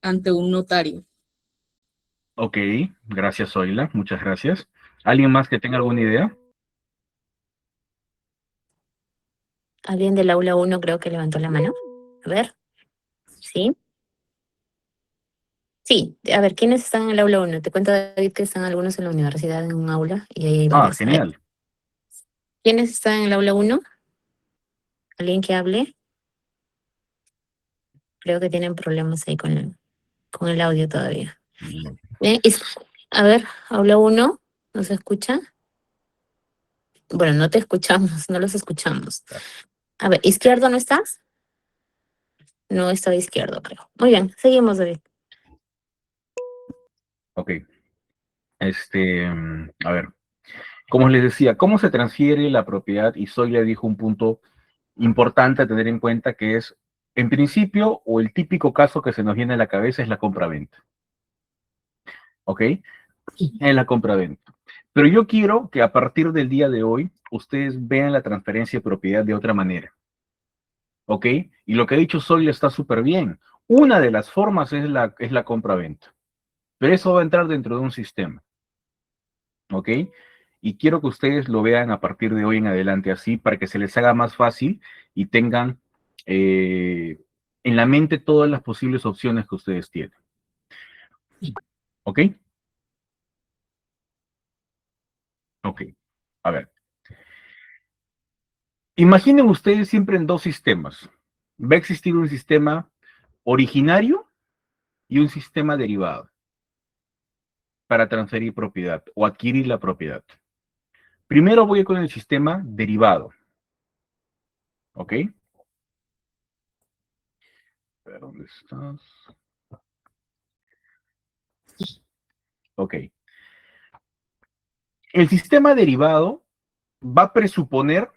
ante un notario. Ok, gracias, Zoila, muchas gracias. ¿Alguien más que tenga alguna idea? Alguien del aula 1 creo que levantó la mano. A ver, ¿sí? Sí, a ver, ¿quiénes están en el aula 1? Te cuento, David, que están algunos en la universidad en un aula y ahí hay Ah, varios. A ver, genial. ¿quiénes están en el aula 1? ¿Alguien que hable? Creo que tienen problemas ahí con el audio todavía. Bien, a ver, aula 1, ¿no se escucha? Bueno, no te escuchamos, no los escuchamos. A ver, ¿izquierdo no estás? No está de izquierdo, creo. Muy bien, seguimos, David. Ok. A ver, como les decía, ¿cómo se transfiere la propiedad? Y Zoila dijo un punto importante a tener en cuenta que es, en principio, o el típico caso que se nos viene a la cabeza es la compraventa. ¿Ok? Es la compraventa. Pero yo quiero que a partir del día de hoy, ustedes vean la transferencia de propiedad de otra manera. ¿Ok? Y lo que ha dicho Zoila está súper bien. Una de las formas es la compraventa. Pero eso va a entrar dentro de un sistema. ¿Ok? Y quiero que ustedes lo vean a partir de hoy en adelante así, para que se les haga más fácil y tengan en la mente todas las posibles opciones que ustedes tienen. ¿Ok? Ok. A ver. Imaginen ustedes siempre en dos sistemas. Va a existir un sistema originario y un sistema derivado para transferir propiedad o adquirir la propiedad. Primero voy con el sistema derivado. ¿Ok? A ver, ¿dónde estás? Ok. El sistema derivado va a presuponer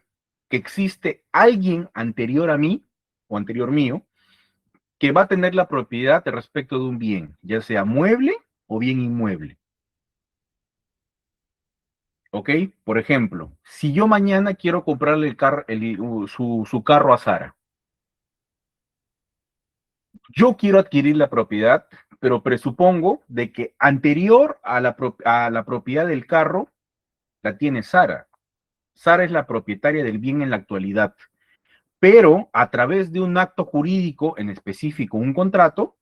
que existe alguien anterior a mí o anterior mío que va a tener la propiedad respecto de un bien, ya sea mueble o bien inmueble. ¿Ok? Por ejemplo, si yo mañana quiero comprarle su carro a Sara, yo quiero adquirir la propiedad, pero presupongo de que anterior a la propiedad del carro la tiene Sara. Sara es la propietaria del bien en la actualidad, pero a través de un acto jurídico, en específico un contrato,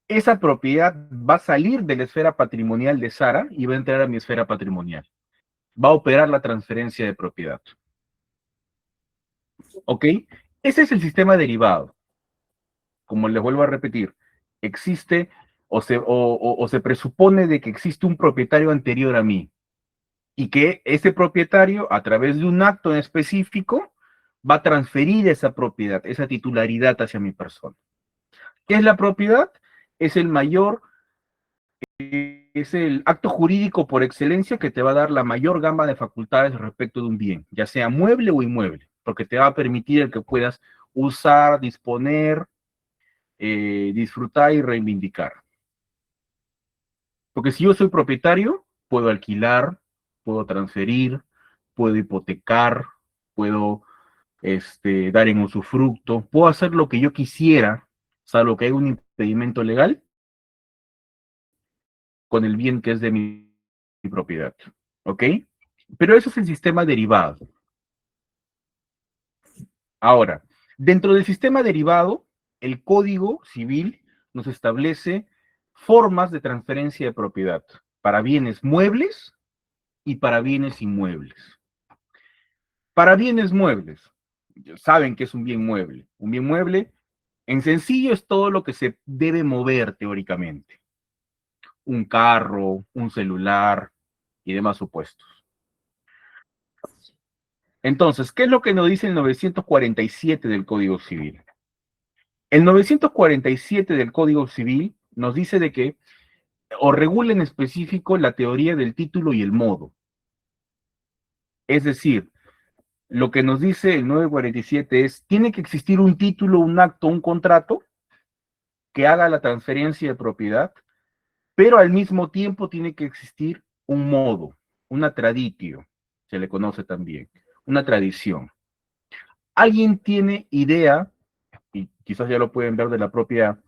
esa propiedad va a salir de la esfera patrimonial de Sara y va a entrar a mi esfera patrimonial. Va a operar la transferencia de propiedad. ¿Ok? Ese es el sistema derivado. Como les vuelvo a repetir, existe o se presupone de que existe un propietario anterior a mí y que ese propietario, a través de un acto en específico, va a transferir esa propiedad, esa titularidad hacia mi persona. ¿Qué es la propiedad? Es el mayor, es el acto jurídico por excelencia que te va a dar la mayor gama de facultades respecto de un bien, ya sea mueble o inmueble, porque te va a permitir el que puedas usar, disponer, disfrutar y reivindicar. Porque si yo soy propietario, puedo alquilar, puedo transferir, puedo hipotecar, puedo dar en usufructo, puedo hacer lo que yo quisiera, salvo que haya un impedimento legal, con el bien que es de mi propiedad. ¿Ok? Pero eso es el sistema derivado. Ahora, dentro del sistema derivado, el Código Civil nos establece formas de transferencia de propiedad para bienes muebles y para bienes inmuebles. Para bienes muebles, saben que es un bien mueble. Un bien mueble, en sencillo, es todo lo que se debe mover teóricamente. Un carro, un celular y demás supuestos. Entonces, ¿qué es lo que nos dice el 947 del Código Civil? El 947 del Código Civil nos dice de que, o regula en específico la teoría del título y el modo. Es decir, lo que nos dice el 947 es, tiene que existir un título, un acto, un contrato que haga la transferencia de propiedad, pero al mismo tiempo tiene que existir un modo, una traditio, se le conoce también, una tradición. ¿Alguien tiene idea, y quizás ya lo pueden ver de la propia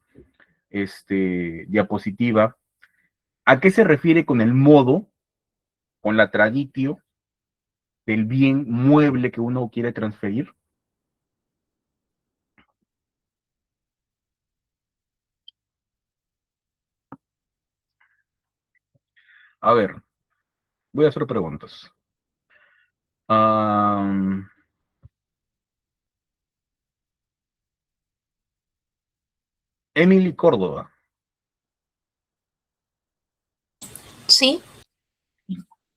diapositiva, ¿a qué se refiere con el modo, con la traditio del bien mueble que uno quiere transferir? A ver, voy a hacer preguntas. Emily Córdoba, Sí,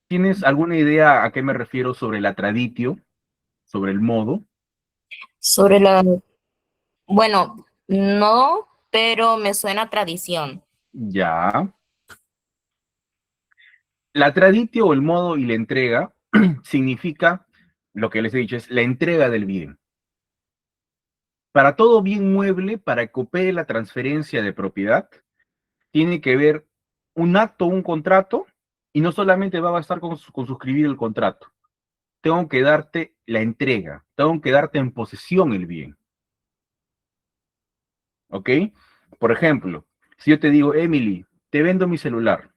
¿tienes alguna idea a qué me refiero sobre la traditio, sobre el modo? sobre la, bueno, no, pero me suena a tradición. Ya. La traditio o el modo y la entrega significa, lo que les he dicho, es la entrega del bien. Para todo bien mueble, para que opere la transferencia de propiedad, tiene que haber un acto, un contrato, y no solamente va a bastar con suscribir el contrato. Tengo que darte la entrega, tengo que darte en posesión el bien. ¿Ok? Por ejemplo, si yo te digo, Emily, te vendo mi celular,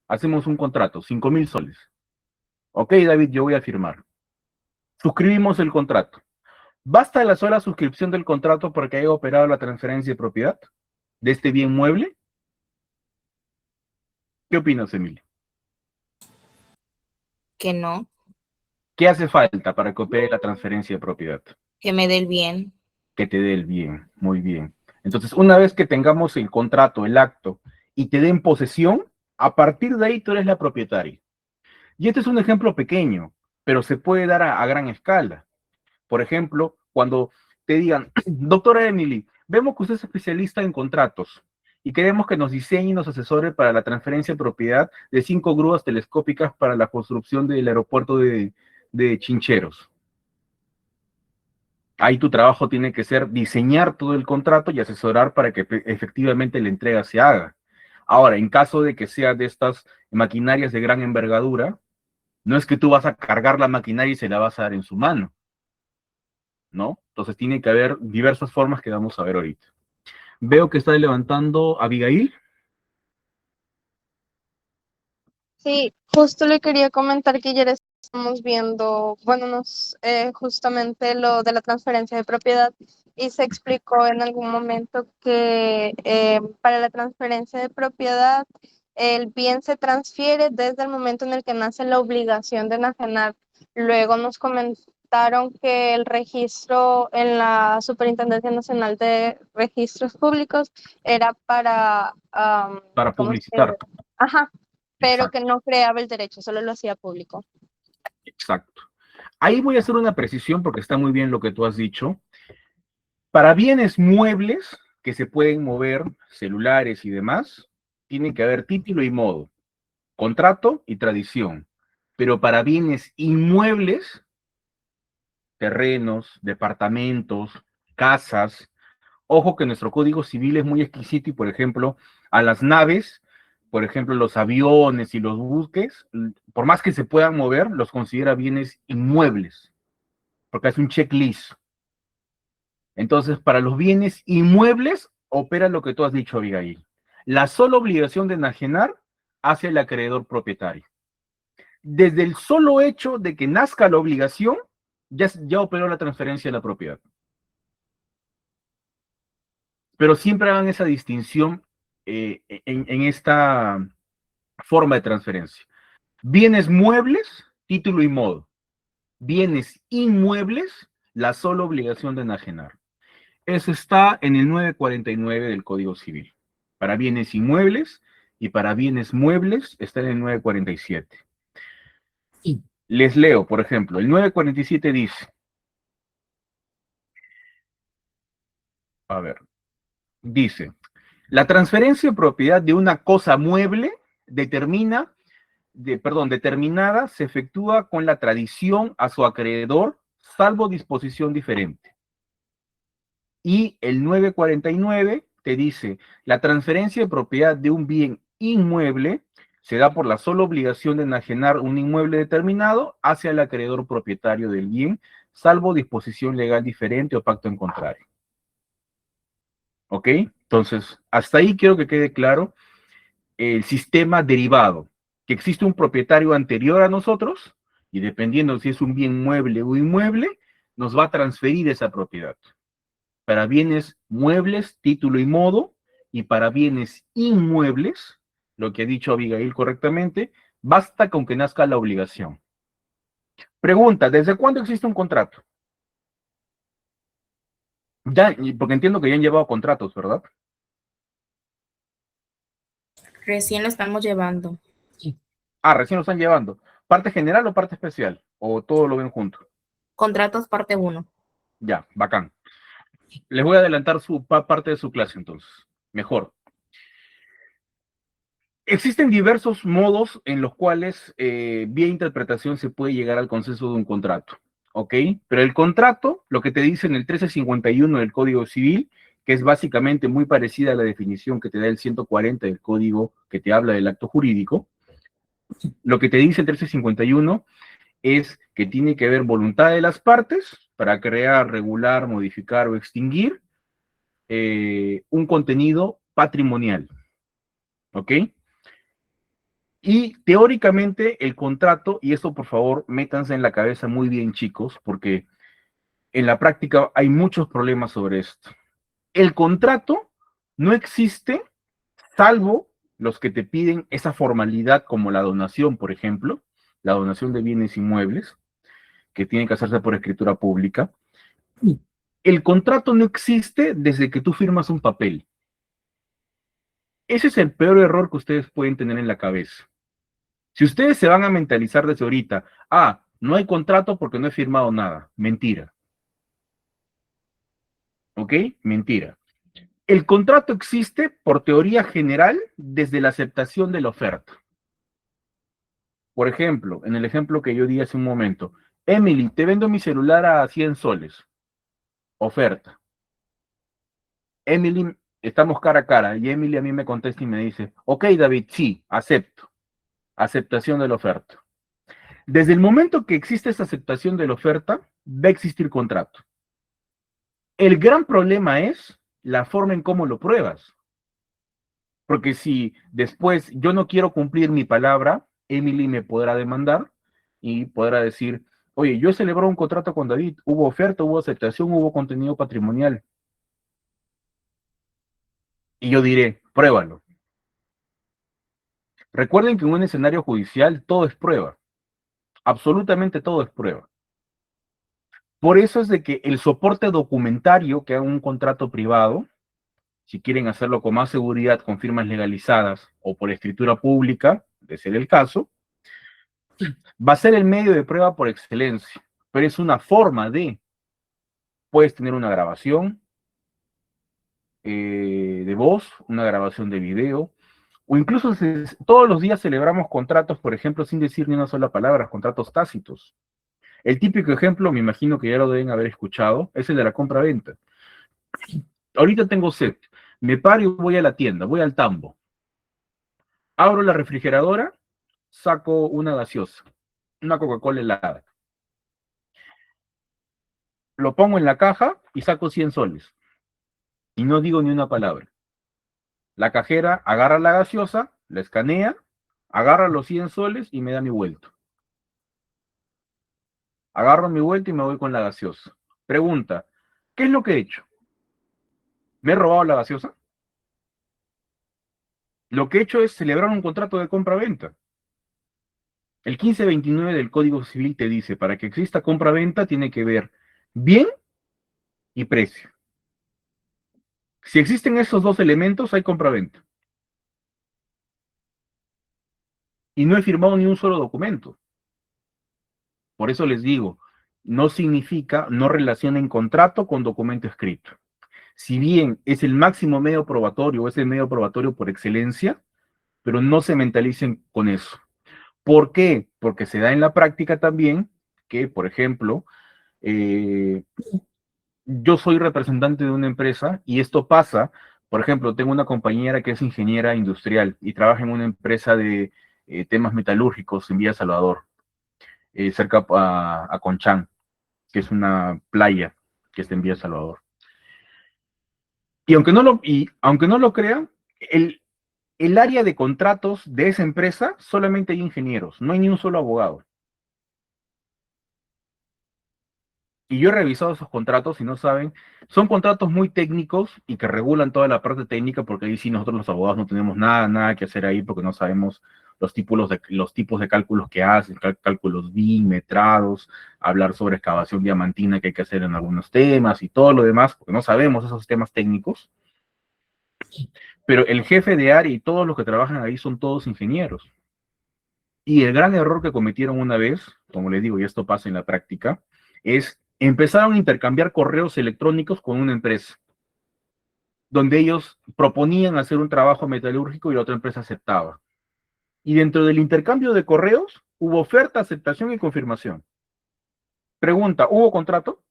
hacemos un contrato, 5.000 soles. Ok, David, yo voy a firmar. Suscribimos el contrato. ¿Basta la sola suscripción del contrato para que haya operado la transferencia de propiedad de este bien mueble? ¿Qué opinas, Emily? Que no, ¿Qué hace falta para que opere la transferencia de propiedad? que me dé el bien. Que te dé el bien, muy bien. Entonces, una vez que tengamos el contrato, el acto, y te den posesión, a partir de ahí tú eres la propietaria. Y este es un ejemplo pequeño, pero se puede dar a gran escala. Por ejemplo, cuando te digan, doctora Emily, vemos que usted es especialista en contratos y queremos que nos diseñe y nos asesore para la transferencia de propiedad de 5 grúas telescópicas para la construcción del aeropuerto de Chincheros. Ahí tu trabajo tiene que ser diseñar todo el contrato y asesorar para que efectivamente la entrega se haga. Ahora, en caso de que sea de estas maquinarias de gran envergadura, no es que tú vas a cargar la maquinaria y se la vas a dar en su mano, ¿no? Entonces tiene que haber diversas formas que vamos a ver ahorita. Veo que está levantando Abigail. Sí, justo le quería comentar que ayer estamos viendo, bueno, justamente lo de la transferencia de propiedad y se explicó en algún momento que para la transferencia de propiedad el bien se transfiere desde el momento en el que nace la obligación de enajenar. Luego nos comentaron que el registro en la Superintendencia Nacional de Registros Públicos era para, Para ¿cómo se publicitar. Ajá, pero que Exacto, no creaba el derecho, solo lo hacía público. exacto. Ahí voy a hacer una precisión porque está muy bien lo que tú has dicho. Para bienes muebles que se pueden mover, celulares y demás, tiene que haber título y modo, contrato y tradición. Pero para bienes inmuebles, terrenos, departamentos, casas, ojo que nuestro Código Civil es muy exquisito y, por ejemplo, a las naves, por ejemplo, los aviones y los buques, por más que se puedan mover, los considera bienes inmuebles, porque es un checklist. Entonces, para los bienes inmuebles, opera lo que tú has dicho, Abigail. La sola obligación de enajenar hacia el acreedor propietario. Desde el solo hecho de que nazca la obligación, ya operó la transferencia de la propiedad. Pero siempre hagan esa distinción en esta forma de transferencia. Bienes muebles, título y modo. Bienes inmuebles, la sola obligación de enajenar. Eso está en el 949 del Código Civil. Para bienes inmuebles y para bienes muebles está en el 947. Y les leo, por ejemplo, el 947 dice, a ver, dice, la transferencia de propiedad de una cosa mueble determinada se efectúa con la tradición a su acreedor, salvo disposición diferente. Y el 949 te dice, la transferencia de propiedad de un bien inmueble se da por la sola obligación de enajenar un inmueble determinado hacia el acreedor propietario del bien, salvo disposición legal diferente o pacto en contrario. ¿Ok? Entonces, hasta ahí quiero que quede claro el sistema derivado, que existe un propietario anterior a nosotros y dependiendo si es un bien mueble o inmueble, nos va a transferir esa propiedad. Para bienes muebles, título y modo, y para bienes inmuebles, lo que ha dicho Abigail correctamente, basta con que nazca la obligación. Pregunta, ¿desde cuándo existe un contrato? Ya, porque entiendo que ya han llevado contratos, ¿verdad? Recién lo estamos llevando. Ah, recién lo están llevando. ¿Parte general o parte especial? ¿O todo lo ven junto? Contratos parte 1. Ya, bacán. Les voy a adelantar parte de su clase entonces. Mejor. Existen diversos modos en los cuales vía interpretación se puede llegar al consenso de un contrato, ¿ok? Pero el contrato, lo que te dice en el 1351 del Código Civil, que es básicamente muy parecida a la definición que te da el 140 del Código que te habla del acto jurídico, lo que te dice el 1351 es que tiene que haber voluntad de las partes para crear, regular, modificar o extinguir un contenido patrimonial, ¿ok? Y teóricamente el contrato, y esto por favor métanse en la cabeza muy bien chicos, porque en la práctica hay muchos problemas sobre esto. El contrato no existe salvo los que te piden esa formalidad como la donación, por ejemplo, la donación de bienes inmuebles, que tiene que hacerse por escritura pública. El contrato no existe desde que tú firmas un papel. Ese es el peor error que ustedes pueden tener en la cabeza. Si ustedes se van a mentalizar desde ahorita, no hay contrato porque no he firmado nada. Mentira. ¿Ok? Mentira. El contrato existe por teoría general desde la aceptación de la oferta. Por ejemplo, en el ejemplo que yo di hace un momento, Emily, te vendo mi celular a 100 soles. Oferta. Emily, estamos cara a cara y Emily a mí me contesta y me dice, ok, David, sí, acepto. Aceptación de la oferta. Desde el momento que existe esa aceptación de la oferta, va a existir contrato. El gran problema es la forma en cómo lo pruebas. Porque si después yo no quiero cumplir mi palabra, Emily me podrá demandar y podrá decir, oye, yo he celebrado un contrato con David, hubo oferta, hubo aceptación, hubo contenido patrimonial. Y yo diré, pruébalo. Recuerden que en un escenario judicial todo es prueba. Absolutamente todo es prueba. Por eso es de que el soporte documentario que haga un contrato privado, si quieren hacerlo con más seguridad, con firmas legalizadas o por escritura pública, de ser el caso, va a ser el medio de prueba por excelencia, pero es una forma puedes tener una grabación de voz, una grabación de video, o incluso todos los días celebramos contratos, por ejemplo, sin decir ni una sola palabra, contratos tácitos. El típico ejemplo, me imagino que ya lo deben haber escuchado, es el de la compra-venta. Ahorita tengo sed, me paro y voy a la tienda, voy al tambo. Abro la refrigeradora, saco una gaseosa, una Coca-Cola helada. Lo pongo en la caja y saco 100 soles. Y no digo ni una palabra. La cajera agarra la gaseosa, la escanea, agarra los 100 soles y me da mi vuelto. Agarro mi vuelto y me voy con la gaseosa. Pregunta, ¿qué es lo que he hecho? ¿Me he robado la gaseosa? Lo que he hecho es celebrar un contrato de compra-venta. El 1529 del Código Civil te dice, para que exista compra-venta tiene que ver bien y precio. Si existen esos dos elementos, hay compra-venta. Y no he firmado ni un solo documento. Por eso les digo, no significa, no relacionen contrato con documento escrito. Si bien es el máximo medio probatorio, es el medio probatorio por excelencia, pero no se mentalicen con eso. ¿Por qué? Porque se da en la práctica también que, por ejemplo, yo soy representante de una empresa y esto pasa, por ejemplo, tengo una compañera que es ingeniera industrial y trabaja en una empresa de temas metalúrgicos en Villa Salvador, cerca a Conchán, que es una playa que está en Villa Salvador. Y aunque no lo crean, el área de contratos de esa empresa solamente hay ingenieros, no hay ni un solo abogado. Y yo he revisado esos contratos y no saben, son contratos muy técnicos y que regulan toda la parte técnica, porque ahí sí nosotros los abogados no tenemos nada que hacer ahí porque no sabemos los tipos de cálculos que hacen, cálculos BIM, metrados, hablar sobre excavación diamantina que hay que hacer en algunos temas y todo lo demás, porque no sabemos esos temas técnicos. Pero el jefe de área y todos los que trabajan ahí son todos ingenieros. Y el gran error que cometieron una vez, como les digo, y esto pasa en la práctica, es empezaron a intercambiar correos electrónicos con una empresa, donde ellos proponían hacer un trabajo metalúrgico y la otra empresa aceptaba. Y dentro del intercambio de correos hubo oferta, aceptación y confirmación. Pregunta, ¿hubo contrato?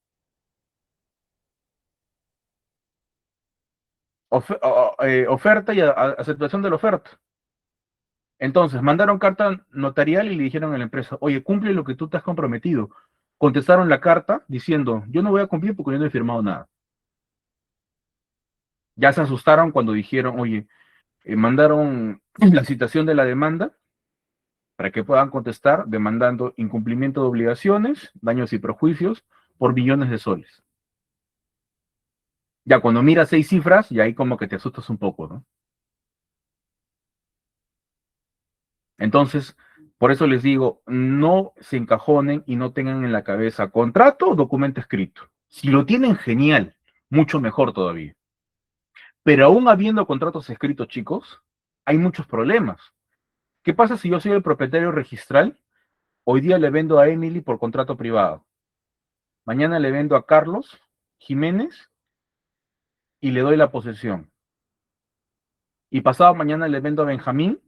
Oferta y aceptación de la oferta. Entonces, mandaron carta notarial y le dijeron a la empresa, oye, cumple lo que tú te has comprometido. Contestaron la carta diciendo, yo no voy a cumplir porque yo no he firmado nada. Ya se asustaron cuando dijeron, oye, mandaron la citación de la demanda para que puedan contestar demandando incumplimiento de obligaciones, daños y perjuicios por billones de soles. Ya cuando miras 6 cifras, y ahí como que te asustas un poco, ¿no? Entonces, por eso les digo, no se encajonen y no tengan en la cabeza contrato o documento escrito. Si lo tienen, genial, mucho mejor todavía. Pero aún habiendo contratos escritos, chicos, hay muchos problemas. ¿Qué pasa si yo soy el propietario registral? Hoy día le vendo a Emily por contrato privado. Mañana le vendo a Carlos Jiménez y le doy la posesión. Y pasado mañana le vendo a Benjamín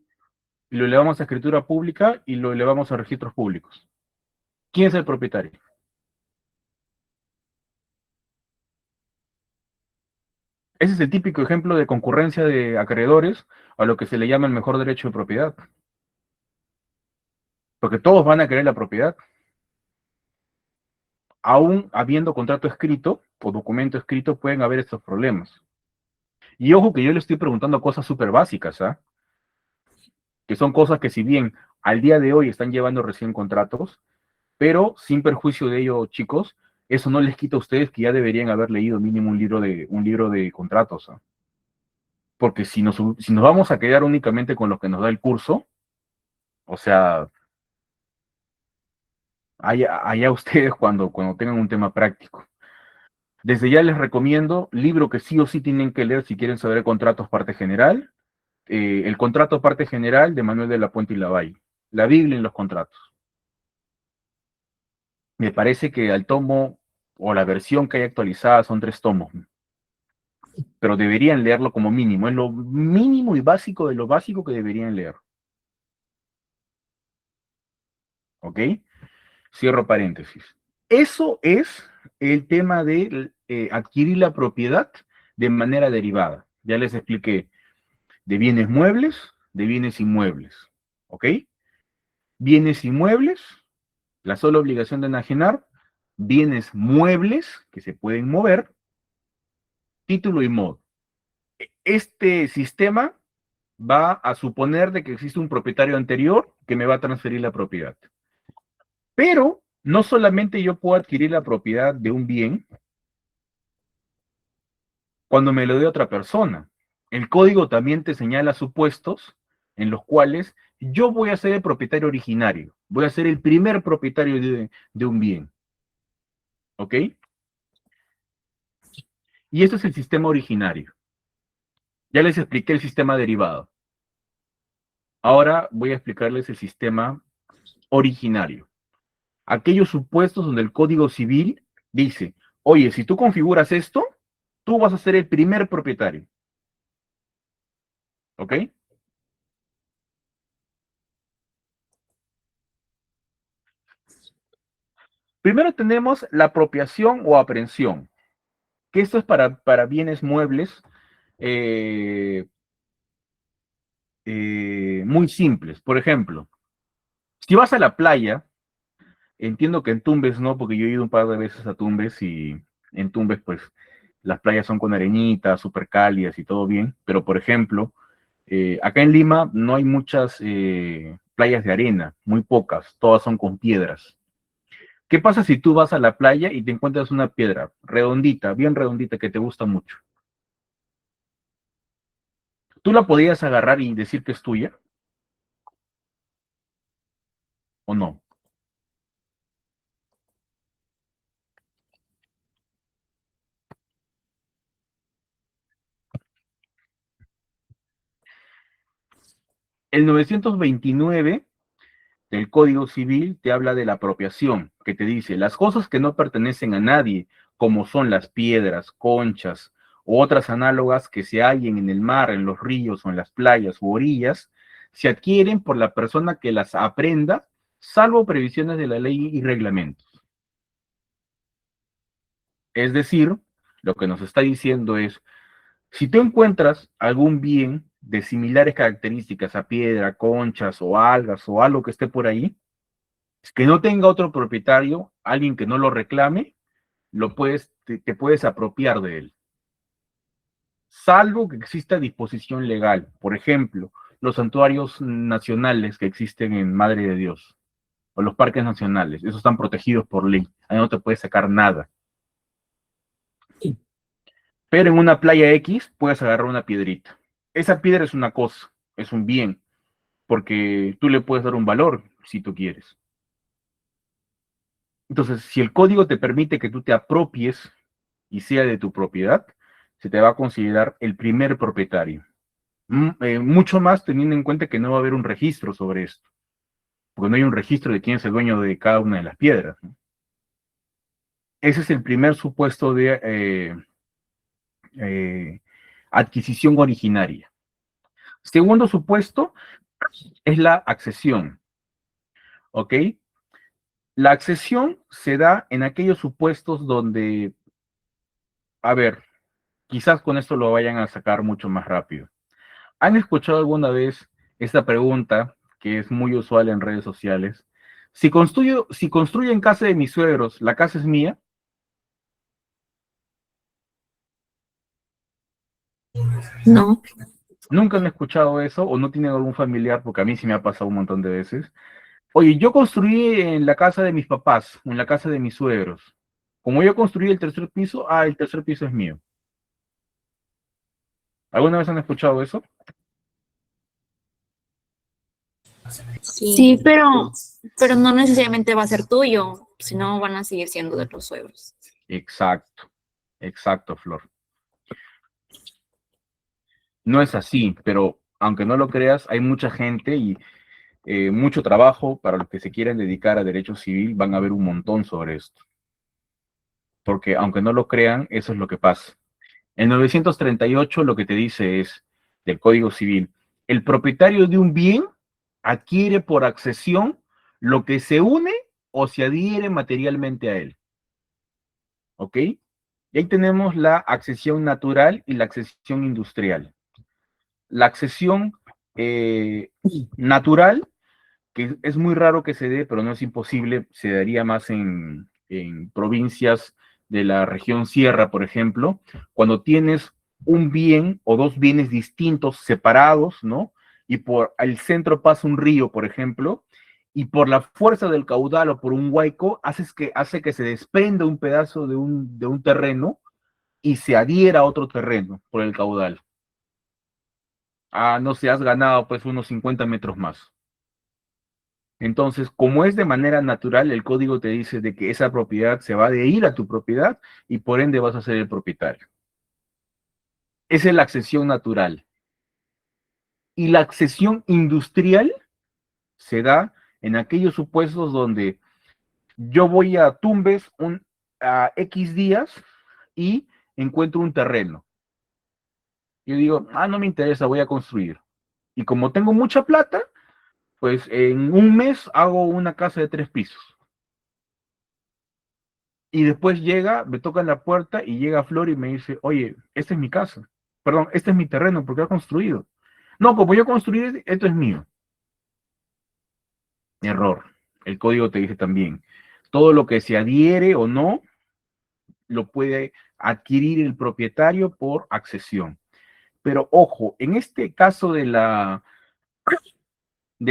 y lo elevamos a escritura pública y lo elevamos a registros públicos. ¿Quién es el propietario? Ese es el típico ejemplo de concurrencia de acreedores a lo que se le llama el mejor derecho de propiedad. Porque todos van a querer la propiedad. Aún habiendo contrato escrito o documento escrito, pueden haber estos problemas. Y ojo que yo le estoy preguntando cosas súper básicas, ¿ah? Que son cosas que si bien al día de hoy están llevando recién contratos, pero sin perjuicio de ello, chicos, eso no les quita a ustedes que ya deberían haber leído mínimo un libro de contratos, ¿ah? Porque si nos vamos a quedar únicamente con lo que nos da el curso, o sea, allá ustedes cuando tengan un tema práctico. Desde ya les recomiendo libro que sí o sí tienen que leer si quieren saber contratos parte general, el contrato parte general de Manuel de la Puente y Lavalle, la Biblia en los contratos. Me parece que al tomo o la versión que hay actualizada son 3 tomos, pero deberían leerlo como mínimo, es lo mínimo y básico de lo básico que deberían leer. ¿Ok? Cierro paréntesis. Eso es el tema de adquirir la propiedad de manera derivada. Ya les expliqué de bienes muebles, de bienes inmuebles. ¿Ok? Bienes inmuebles, la sola obligación de enajenar, bienes muebles que se pueden mover, título y modo. Este sistema va a suponer de que existe un propietario anterior que me va a transferir la propiedad. Pero no solamente yo puedo adquirir la propiedad de un bien cuando me lo dé otra persona. El código también te señala supuestos en los cuales yo voy a ser el propietario originario, voy a ser el primer propietario de un bien. ¿Ok? Y esto es el sistema originario. Ya les expliqué el sistema derivado. Ahora voy a explicarles el sistema originario. Aquellos supuestos donde el Código Civil dice, oye, si tú configuras esto, tú vas a ser el primer propietario. ¿Ok? Primero tenemos la apropiación o aprehensión, que esto es para bienes muebles muy simples. Por ejemplo, si vas a la playa, entiendo que en Tumbes no, porque yo he ido un par de veces a Tumbes y en Tumbes pues las playas son con arenita, súper cálidas y todo bien, pero por ejemplo, acá en Lima no hay muchas playas de arena, muy pocas, todas son con piedras. ¿Qué pasa si tú vas a la playa y te encuentras una piedra redondita, bien redondita, que te gusta mucho? ¿Tú la podías agarrar y decir que es tuya o no? El 929 del Código Civil te habla de la apropiación, que te dice, las cosas que no pertenecen a nadie, como son las piedras, conchas u otras análogas que se hallen en el mar, en los ríos o en las playas u orillas, se adquieren por la persona que las aprenda, salvo previsiones de la ley y reglamentos. Es decir, lo que nos está diciendo es, si tú encuentras algún bien de similares características a piedra, conchas o algas o algo que esté por ahí, que no tenga otro propietario, alguien que no lo reclame, te puedes apropiar de él. Salvo que exista disposición legal. Por ejemplo, los santuarios nacionales que existen en Madre de Dios, o los parques nacionales, esos están protegidos por ley. Ahí no te puedes sacar nada. Pero en una playa X puedes agarrar una piedrita. Esa piedra es una cosa, es un bien, porque tú le puedes dar un valor si tú quieres. Entonces, si el código te permite que tú te apropies y sea de tu propiedad, se te va a considerar el primer propietario. Mucho más teniendo en cuenta que no va a haber un registro sobre esto, porque no hay un registro de quién es el dueño de cada una de las piedras, ¿no? Ese es el primer supuesto de adquisición originaria. Segundo supuesto es la accesión, ¿ok? La accesión se da en aquellos supuestos donde, a ver, quizás con esto lo vayan a sacar mucho más rápido. ¿Han escuchado alguna vez esta pregunta que es muy usual en redes sociales? Si construyo en casa de mis suegros, ¿la casa es mía? No, ¿Nunca han escuchado eso o no tienen algún familiar? Porque a mí sí me ha pasado un montón de veces. Oye, yo construí en la casa de mis papás, o en la casa de mis suegros. Como yo construí el tercer piso, el tercer piso es mío. ¿Alguna vez han escuchado eso? Sí, Sí, pero no necesariamente va a ser tuyo, sino van a seguir siendo de los suegros. Exacto, exacto, Flor. No es así, pero aunque no lo creas, hay mucha gente y mucho trabajo para los que se quieran dedicar a derecho civil, van a ver un montón sobre esto. Porque aunque no lo crean, eso es lo que pasa. En 938 lo que te dice es, del Código Civil, el propietario de un bien adquiere por accesión lo que se une o se adhiere materialmente a él. ¿Ok? Y ahí tenemos la accesión natural y la accesión industrial. La accesión natural, que es muy raro que se dé, pero no es imposible, se daría más en provincias de la región sierra, por ejemplo, cuando tienes un bien o dos bienes distintos, separados, ¿no? Y por el centro pasa un río, por ejemplo, y por la fuerza del caudal o por un huaico, hace que se desprenda un pedazo de un terreno y se adhiera a otro terreno por el caudal. No sé, has ganado pues unos 50 metros más. Entonces, como es de manera natural, el código te dice de que esa propiedad se va a ir a tu propiedad y por ende vas a ser el propietario. Esa es la accesión natural. Y la accesión industrial se da en aquellos supuestos donde yo voy a Tumbes a X días y encuentro un terreno. Yo digo, no me interesa, voy a construir. Y como tengo mucha plata, pues en un mes hago una casa de 3 pisos. Y después me toca en la puerta y llega Flor y me dice, oye, esta es mi casa. Perdón, este es mi terreno, porque ha construido. No, como yo construí, esto es mío. Error. El código te dice también, todo lo que se adhiere o no, lo puede adquirir el propietario por accesión. Pero ojo, en este caso de la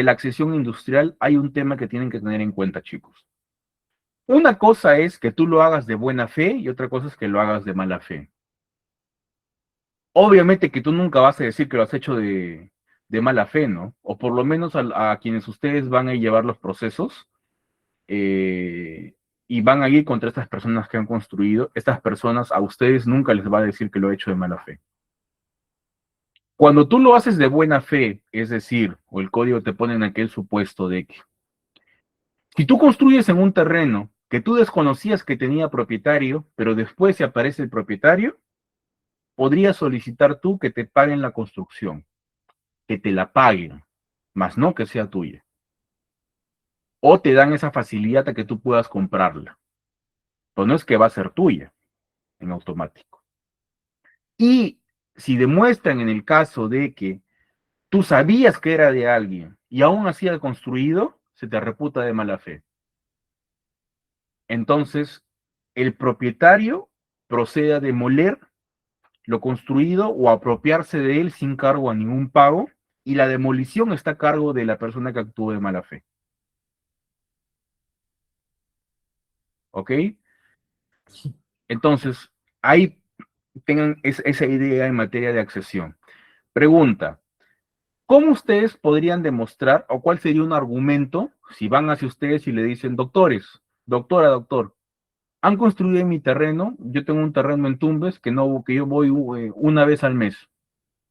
accesión industrial hay un tema que tienen que tener en cuenta, chicos. Una cosa es que tú lo hagas de buena fe y otra cosa es que lo hagas de mala fe. Obviamente que tú nunca vas a decir que lo has hecho de mala fe, ¿no? O por lo menos a quienes ustedes van a llevar los procesos y van a ir contra estas personas que han construido, estas personas a ustedes nunca les va a decir que lo he hecho de mala fe. Cuando tú lo haces de buena fe, es decir, o el código te pone en aquel supuesto de que si tú construyes en un terreno que tú desconocías que tenía propietario, pero después se aparece el propietario, podrías solicitar tú que te paguen la construcción, que te la paguen, más no que sea tuya. O te dan esa facilidad a que tú puedas comprarla. Pero no es que va a ser tuya en automático. Y si demuestran en el caso de que tú sabías que era de alguien y aún así ha construido, se te reputa de mala fe. Entonces, el propietario procede a demoler lo construido o apropiarse de él sin cargo a ningún pago, y la demolición está a cargo de la persona que actuó de mala fe. ¿Ok? Entonces, ahí tengan esa idea en materia de accesión. Pregunta, ¿cómo ustedes podrían demostrar, o cuál sería un argumento, si van hacia ustedes y le dicen, doctores, doctora, doctor, han construido en mi terreno, yo tengo un terreno en Tumbes que yo voy una vez al mes,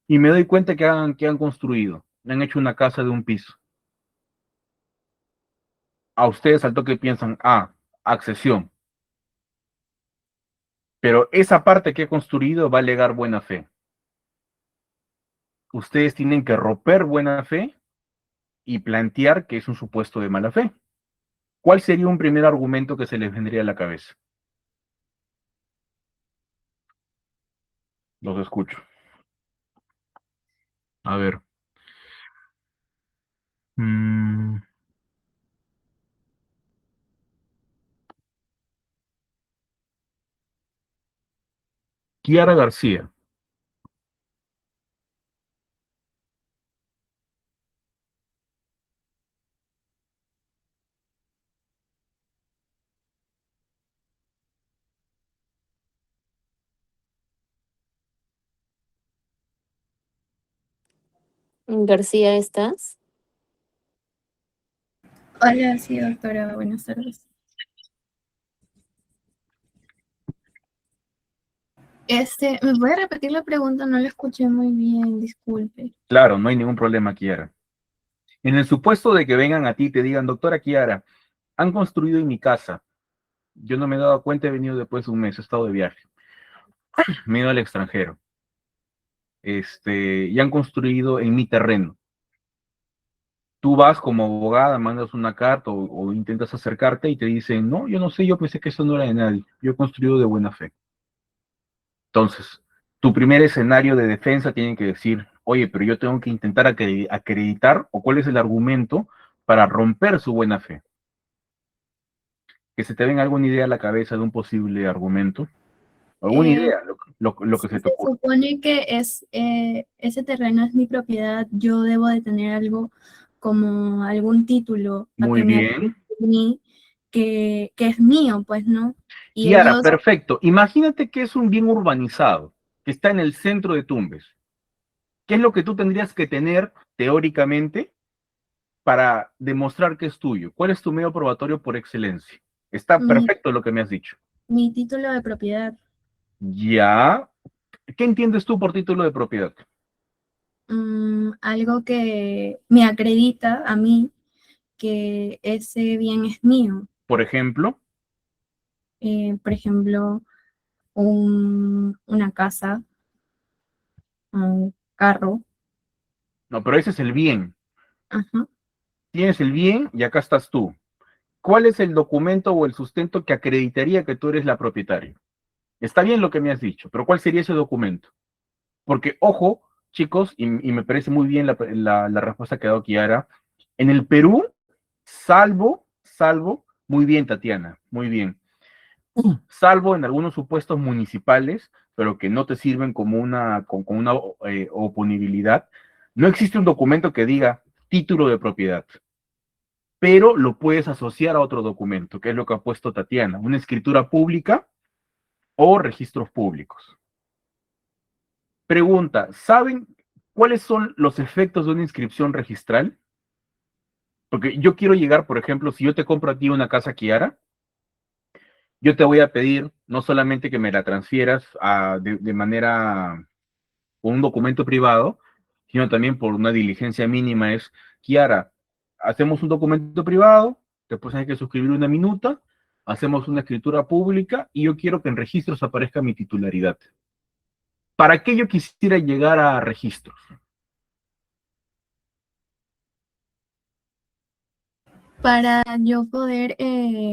y me doy cuenta que han construido, me han hecho una casa de un piso. A ustedes al toque piensan, accesión. Pero esa parte que he construido va a alegar buena fe. Ustedes tienen que romper buena fe y plantear que es un supuesto de mala fe. ¿Cuál sería un primer argumento que se les vendría a la cabeza? Los escucho. A ver. Kiara García. García, ¿estás? Hola, sí, doctora, buenas tardes. ¿Me puede repetir la pregunta? No la escuché muy bien, disculpe. Claro, no hay ningún problema, Kiara. En el supuesto de que vengan a ti y te digan, doctora Kiara, han construido en mi casa. Yo no me he dado cuenta, he venido después de un mes, he estado de viaje. Me he ido al extranjero. Y han construido en mi terreno. Tú vas como abogada, mandas una carta o intentas acercarte y te dicen, no, yo no sé, yo pensé que eso no era de nadie. Yo he construido de buena fe. Entonces, tu primer escenario de defensa tiene que decir, oye, pero yo tengo que intentar acreditar, o cuál es el argumento para romper su buena fe. Que se te venga alguna idea a la cabeza de un posible argumento. Alguna idea, lo que se te Se ocurre. supone que ese terreno es mi propiedad, yo debo de tener algo como algún título a Muy que me bien. mí que es mío, pues, ¿no? Y Kiara, ellos, perfecto. Imagínate que es un bien urbanizado, que está en el centro de Tumbes. ¿Qué es lo que tú tendrías que tener teóricamente para demostrar que es tuyo? ¿Cuál es tu medio probatorio por excelencia? Está mi, perfecto lo que me has dicho. mi título de propiedad, Ya. ¿Qué entiendes tú por título de propiedad? algo que me acredita a mí que ese bien es mío. Por ejemplo, Por ejemplo, una casa, un carro. no, pero ese es el bien. Ajá. Tienes el bien y acá estás tú. ¿Cuál es el documento o el sustento que acreditaría que tú eres la propietaria? Está bien lo que me has dicho, pero ¿cuál sería ese documento? Porque, ojo, chicos, y me parece muy bien la respuesta que ha dado Kiara, en el Perú, salvo, muy bien, Tatiana, muy bien. salvo en algunos supuestos municipales, pero que no te sirven como con una oponibilidad, no existe un documento que diga título de propiedad, pero lo puedes asociar a otro documento, que es lo que ha puesto Tatiana, una escritura pública o registros públicos. Pregunta, ¿saben cuáles son los efectos de una inscripción registral? Porque yo quiero llegar, por ejemplo, si yo te compro a ti una casa Kiara, yo te voy a pedir no solamente que me la transfieras de manera, con un documento privado, sino también por una diligencia mínima es, Kiara, hacemos un documento privado, después hay que suscribir una minuta, hacemos una escritura pública y yo quiero que en registros aparezca mi titularidad. ¿Para qué yo quisiera llegar a registros? Para yo poder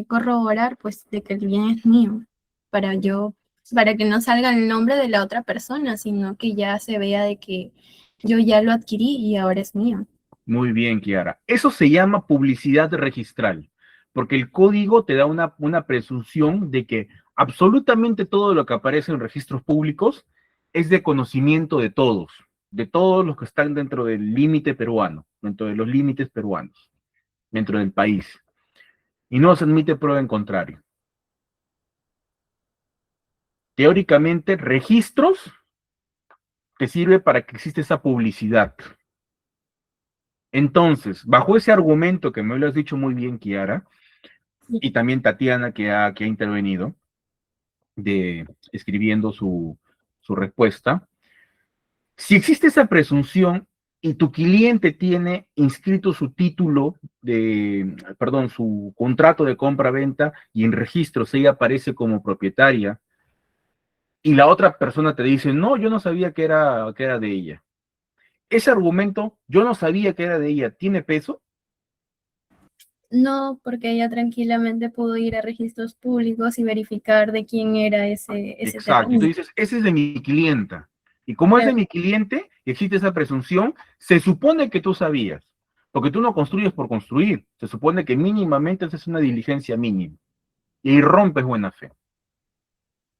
corroborar, pues, de que el bien es mío, para que no salga el nombre de la otra persona, sino que ya se vea de que yo ya lo adquirí y ahora es mío. Muy bien, Kiara. Eso se llama publicidad registral, porque el código te da una presunción de que absolutamente todo lo que aparece en registros públicos es de conocimiento de todos los que están dentro del límite peruano, dentro de los límites peruanos, dentro del país. Y no se admite prueba en contrario. Teóricamente, registros te sirve para que exista esa publicidad. Entonces, bajo ese argumento que me lo has dicho muy bien, Kiara, y también Tatiana, que ha intervenido, escribiendo su respuesta, si existe esa presunción y tu cliente tiene inscrito su título su contrato de compra-venta y en registros ella aparece como propietaria, y la otra persona te dice, no, yo no sabía que era de ella. Ese argumento, yo no sabía que era de ella, ¿tiene peso? No, porque ella tranquilamente pudo ir a registros públicos y verificar de quién era ese Exacto, y tú terreno. dices, ese es de mi clienta. Y como es de mi cliente, existe esa presunción, se supone que tú sabías, porque tú no construyes por construir, se supone que mínimamente haces una diligencia mínima, y ahí rompes buena fe.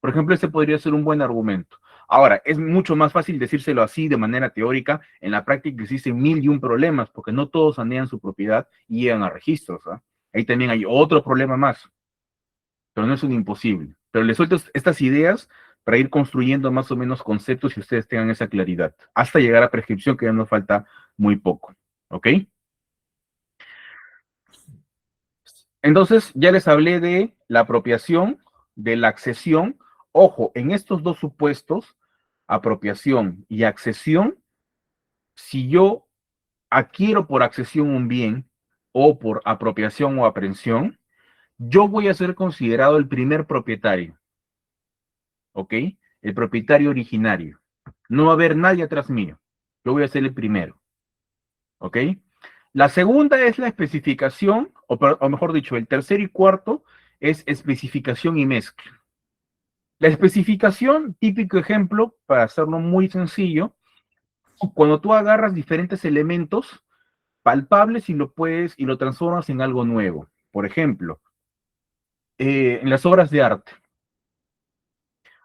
Por ejemplo, ese podría ser un buen argumento. Ahora, es mucho más fácil decírselo así de manera teórica, en la práctica existen 1001 problemas, porque no todos sanean su propiedad y llegan a registros, ¿ah? Ahí también hay otro problema más, pero no es un imposible. Pero les suelto estas ideas para ir construyendo más o menos conceptos y ustedes tengan esa claridad, hasta llegar a prescripción, que ya nos falta muy poco, ¿ok? Entonces, ya les hablé de la apropiación, de la accesión. Ojo, en estos dos supuestos, apropiación y accesión, si yo adquiero por accesión un bien o por apropiación o aprehensión, yo voy a ser considerado el primer propietario, ¿ok? El propietario originario. No va a haber nadie atrás mío. Yo voy a ser el primero, ¿ok? La segunda es la especificación, o mejor dicho, el tercero y cuarto es especificación y mezcla. La especificación, típico ejemplo, para hacerlo muy sencillo, cuando tú agarras diferentes elementos palpables y lo transformas en algo nuevo. Por ejemplo, en las obras de arte,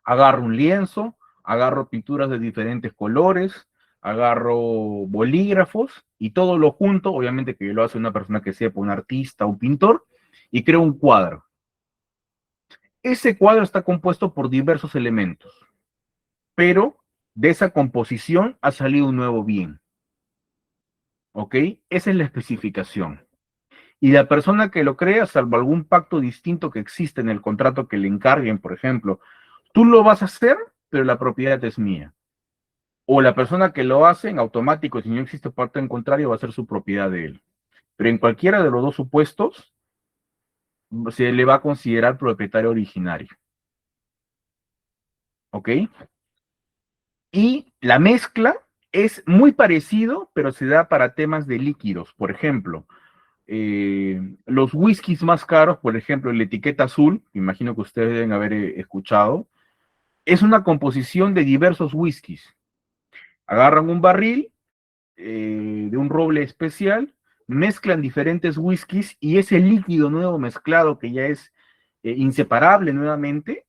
agarro un lienzo, agarro pinturas de diferentes colores, agarro bolígrafos y todo lo junto, obviamente que lo hace una persona que sepa, un artista, un pintor, y creo un cuadro. Ese cuadro está compuesto por diversos elementos, pero de esa composición ha salido un nuevo bien. ¿Ok? Esa es la especificación. Y la persona que lo crea, salvo algún pacto distinto que existe en el contrato que le encarguen, por ejemplo, tú lo vas a hacer, pero la propiedad es mía. O la persona que lo hace en automático, si no existe pacto en contrario, va a ser su propiedad de él. Pero en cualquiera de los dos supuestos, se le va a considerar propietario originario. ¿Ok? Y la mezcla es muy parecido, pero se da para temas de líquidos. Por ejemplo, los whiskies más caros, por ejemplo, la etiqueta azul, imagino que ustedes deben haber escuchado, es una composición de diversos whiskies. Agarran un barril de un roble especial, mezclan diferentes whiskies y ese líquido nuevo mezclado, que ya es inseparable nuevamente,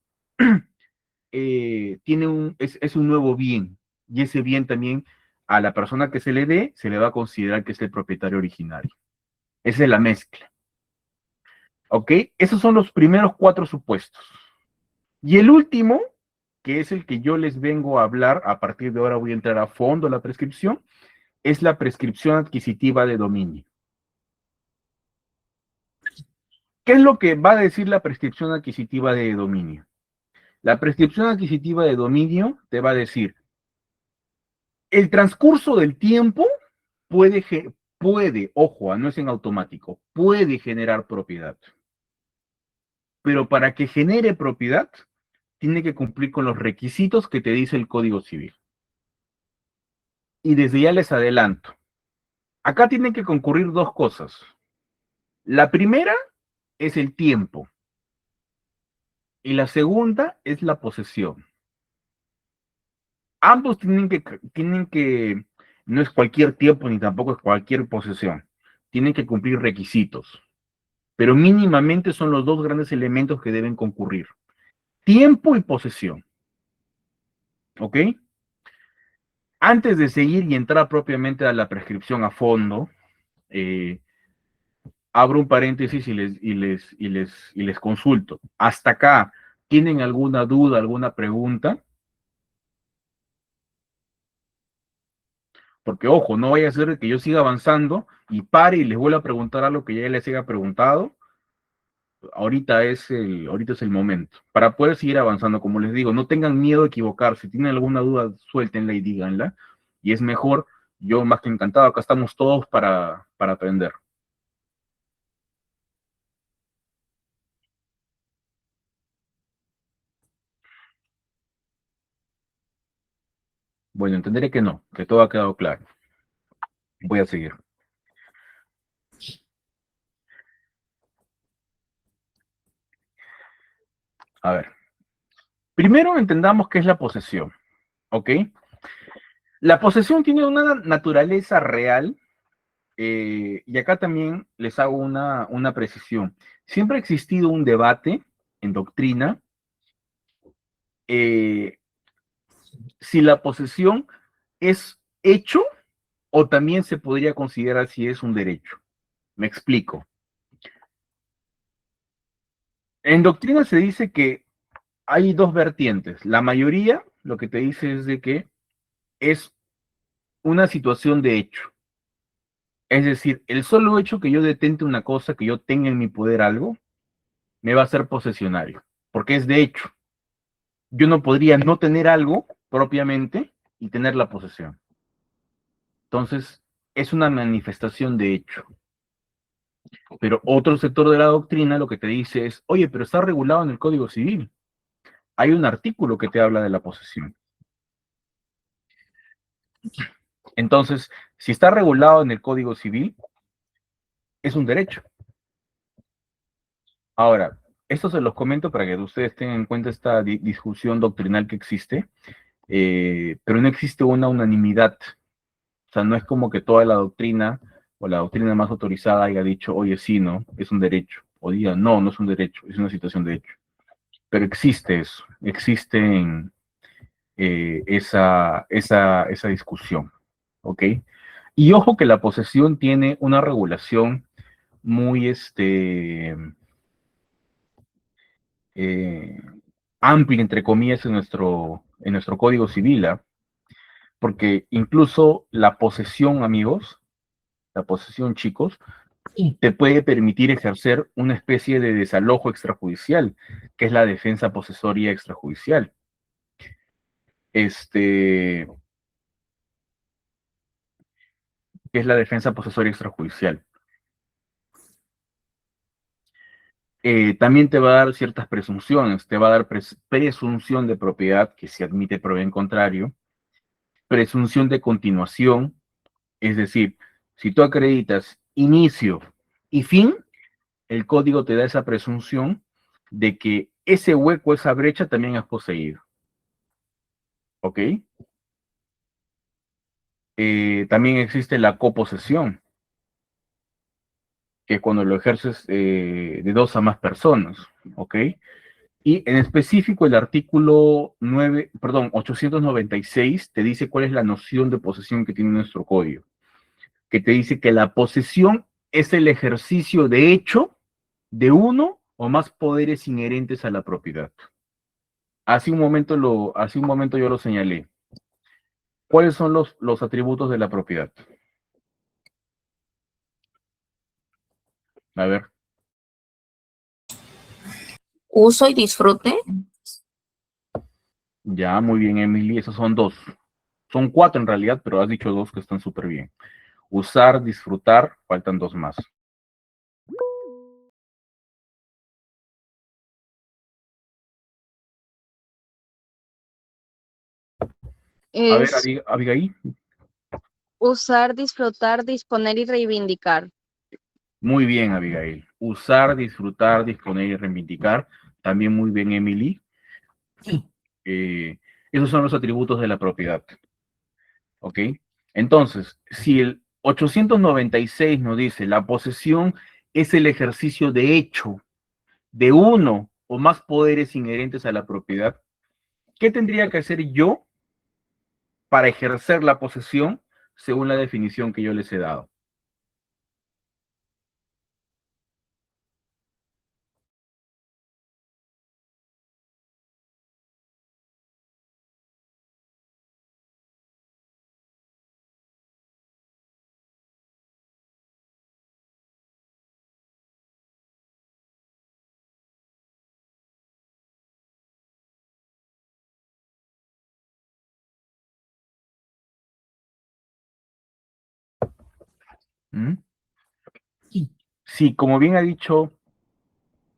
es un nuevo bien, y ese bien también a la persona que se le dé, se le va a considerar que es el propietario originario. Esa es la mezcla. ¿Ok? Esos son los primeros 4 supuestos. Y el último, que es el que yo les vengo a hablar, a partir de ahora voy a entrar a fondo a la prescripción, es la prescripción adquisitiva de dominio. ¿Qué es lo que va a decir la prescripción adquisitiva de dominio? La prescripción adquisitiva de dominio te va a decir, el transcurso del tiempo puede, ojo, no es en automático, puede generar propiedad. Pero para que genere propiedad, tiene que cumplir con los requisitos que te dice el Código Civil. Y desde ya les adelanto. Acá tienen que concurrir 2 cosas. La primera es el tiempo. Y la segunda es la posesión. Ambos no es cualquier tiempo ni tampoco es cualquier posesión. Tienen que cumplir requisitos. Pero mínimamente son los 2 grandes elementos que deben concurrir. Tiempo y posesión. ¿Ok? Antes de seguir y entrar propiamente a la prescripción a fondo, abro un paréntesis y les consulto. Hasta acá, ¿tienen alguna duda, alguna pregunta? Porque, ojo, no vaya a ser que yo siga avanzando y pare y les vuelva a preguntar algo que ya les haya preguntado. Ahorita es el momento. Para poder seguir avanzando, como les digo, no tengan miedo a equivocarse. Si tienen alguna duda, suéltenla y díganla. Y es mejor, yo más que encantado, acá estamos todos para aprender. Bueno, entenderé que no, que todo ha quedado claro. Voy a seguir. A ver. Primero entendamos qué es la posesión, ¿ok? La posesión tiene una naturaleza real, y acá también les hago una precisión. Siempre ha existido un debate en doctrina eh, si la posesión es hecho o también se podría considerar si es un derecho. Me explico. En doctrina se dice que hay 2 vertientes. La mayoría lo que te dice es de que es una situación de hecho. Es decir, el solo hecho que yo detente una cosa, que yo tenga en mi poder algo, me va a hacer posesionario, porque es de hecho. Yo no podría no tener algo propiamente y tener la posesión. Entonces, es una manifestación de hecho. Pero otro sector de la doctrina lo que te dice es, oye, pero está regulado en el Código Civil. Hay un artículo que te habla de la posesión. Entonces, si está regulado en el Código Civil, es un derecho. Ahora, esto se los comento para que ustedes tengan en cuenta esta discusión doctrinal que existe, pero no existe una unanimidad. O sea, no es como que toda la doctrina o la doctrina más autorizada haya dicho, oye, sí, no, es un derecho. O diga, no, no es un derecho, es una situación de hecho. Pero existe eso, existe esa discusión, ¿ok? Y ojo que la posesión tiene una regulación muy eh, amplia, entre comillas, en nuestro Código Civil, ¿ah? Porque incluso la posesión, amigos, la posesión, chicos, te puede permitir ejercer una especie de desalojo extrajudicial, que es la defensa posesoria extrajudicial. Que es la defensa posesoria extrajudicial. También te va a dar ciertas presunciones, te va a dar presunción de propiedad, que se admite prueba en contrario, presunción de continuación, es decir, si tú acreditas inicio y fin, el código te da esa presunción de que ese hueco, esa brecha también has poseído. ¿Ok? También existe la coposesión. que es cuando lo ejerces de 2 a más personas, ¿ok? Y en específico el artículo 896 te dice cuál es la noción de posesión que tiene nuestro código, que te dice que la posesión es el ejercicio de hecho de uno o más poderes inherentes a la propiedad. Hace un momento yo lo señalé. ¿Cuáles son los atributos de la propiedad? A ver. Uso y disfrute. Ya, muy bien, Emily. Esos son 2. Son 4 en realidad, pero has dicho 2 que están súper bien. Usar, disfrutar, faltan 2 más. A ver, Es Abigail. usar, disfrutar, disponer y reivindicar. Muy bien, Abigail. Usar, disfrutar, disponer y reivindicar. También muy bien, Emily. Esos son los atributos de la propiedad. ¿Ok? Entonces, si el 896 nos dice la posesión es el ejercicio de hecho de uno o más poderes inherentes a la propiedad, ¿qué tendría que hacer yo para ejercer la posesión según la definición que yo les he dado? ¿Mm? Sí, como bien ha dicho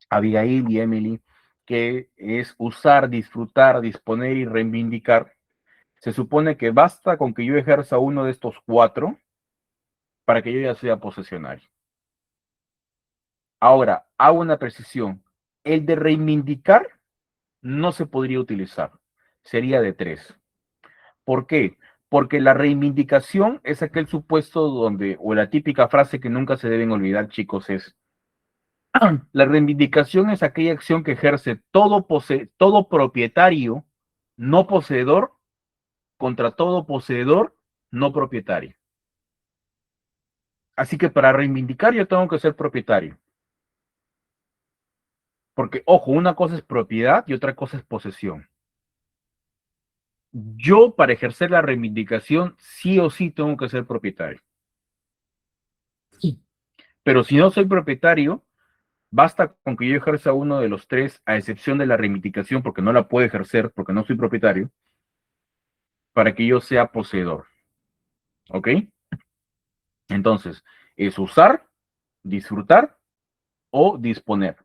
Abigail y Emily, que es usar, disfrutar, disponer y reivindicar, se supone que basta con que yo ejerza uno de estos 4 para que yo ya sea posesionario. Ahora, hago una precisión. El de reivindicar no se podría utilizar. Sería de 3. ¿Por qué? Porque la reivindicación es aquel supuesto donde, o la típica frase que nunca se deben olvidar, chicos, es la reivindicación es aquella acción que ejerce todo propietario no poseedor contra todo poseedor no propietario. Así que para reivindicar yo tengo que ser propietario. Porque, ojo, una cosa es propiedad y otra cosa es posesión. Yo, para ejercer la reivindicación, sí o sí tengo que ser propietario. Pero si no soy propietario, basta con que yo ejerza uno de los 3, a excepción de la reivindicación, porque no la puedo ejercer porque no soy propietario, para que yo sea poseedor. ¿Ok? Entonces, es usar, disfrutar o disponer.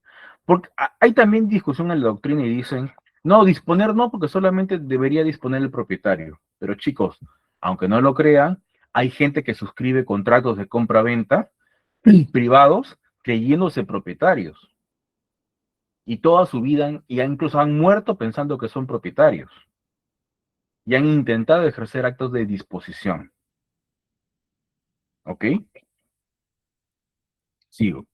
Porque hay también discusión en la doctrina y dicen, no, disponer no, porque solamente debería disponer el propietario. Pero chicos, aunque no lo crean, hay gente que suscribe contratos de compra-venta privados creyéndose propietarios. Y toda su vida, y incluso han muerto pensando que son propietarios. Y han intentado ejercer actos de disposición. ¿Ok? Sigo.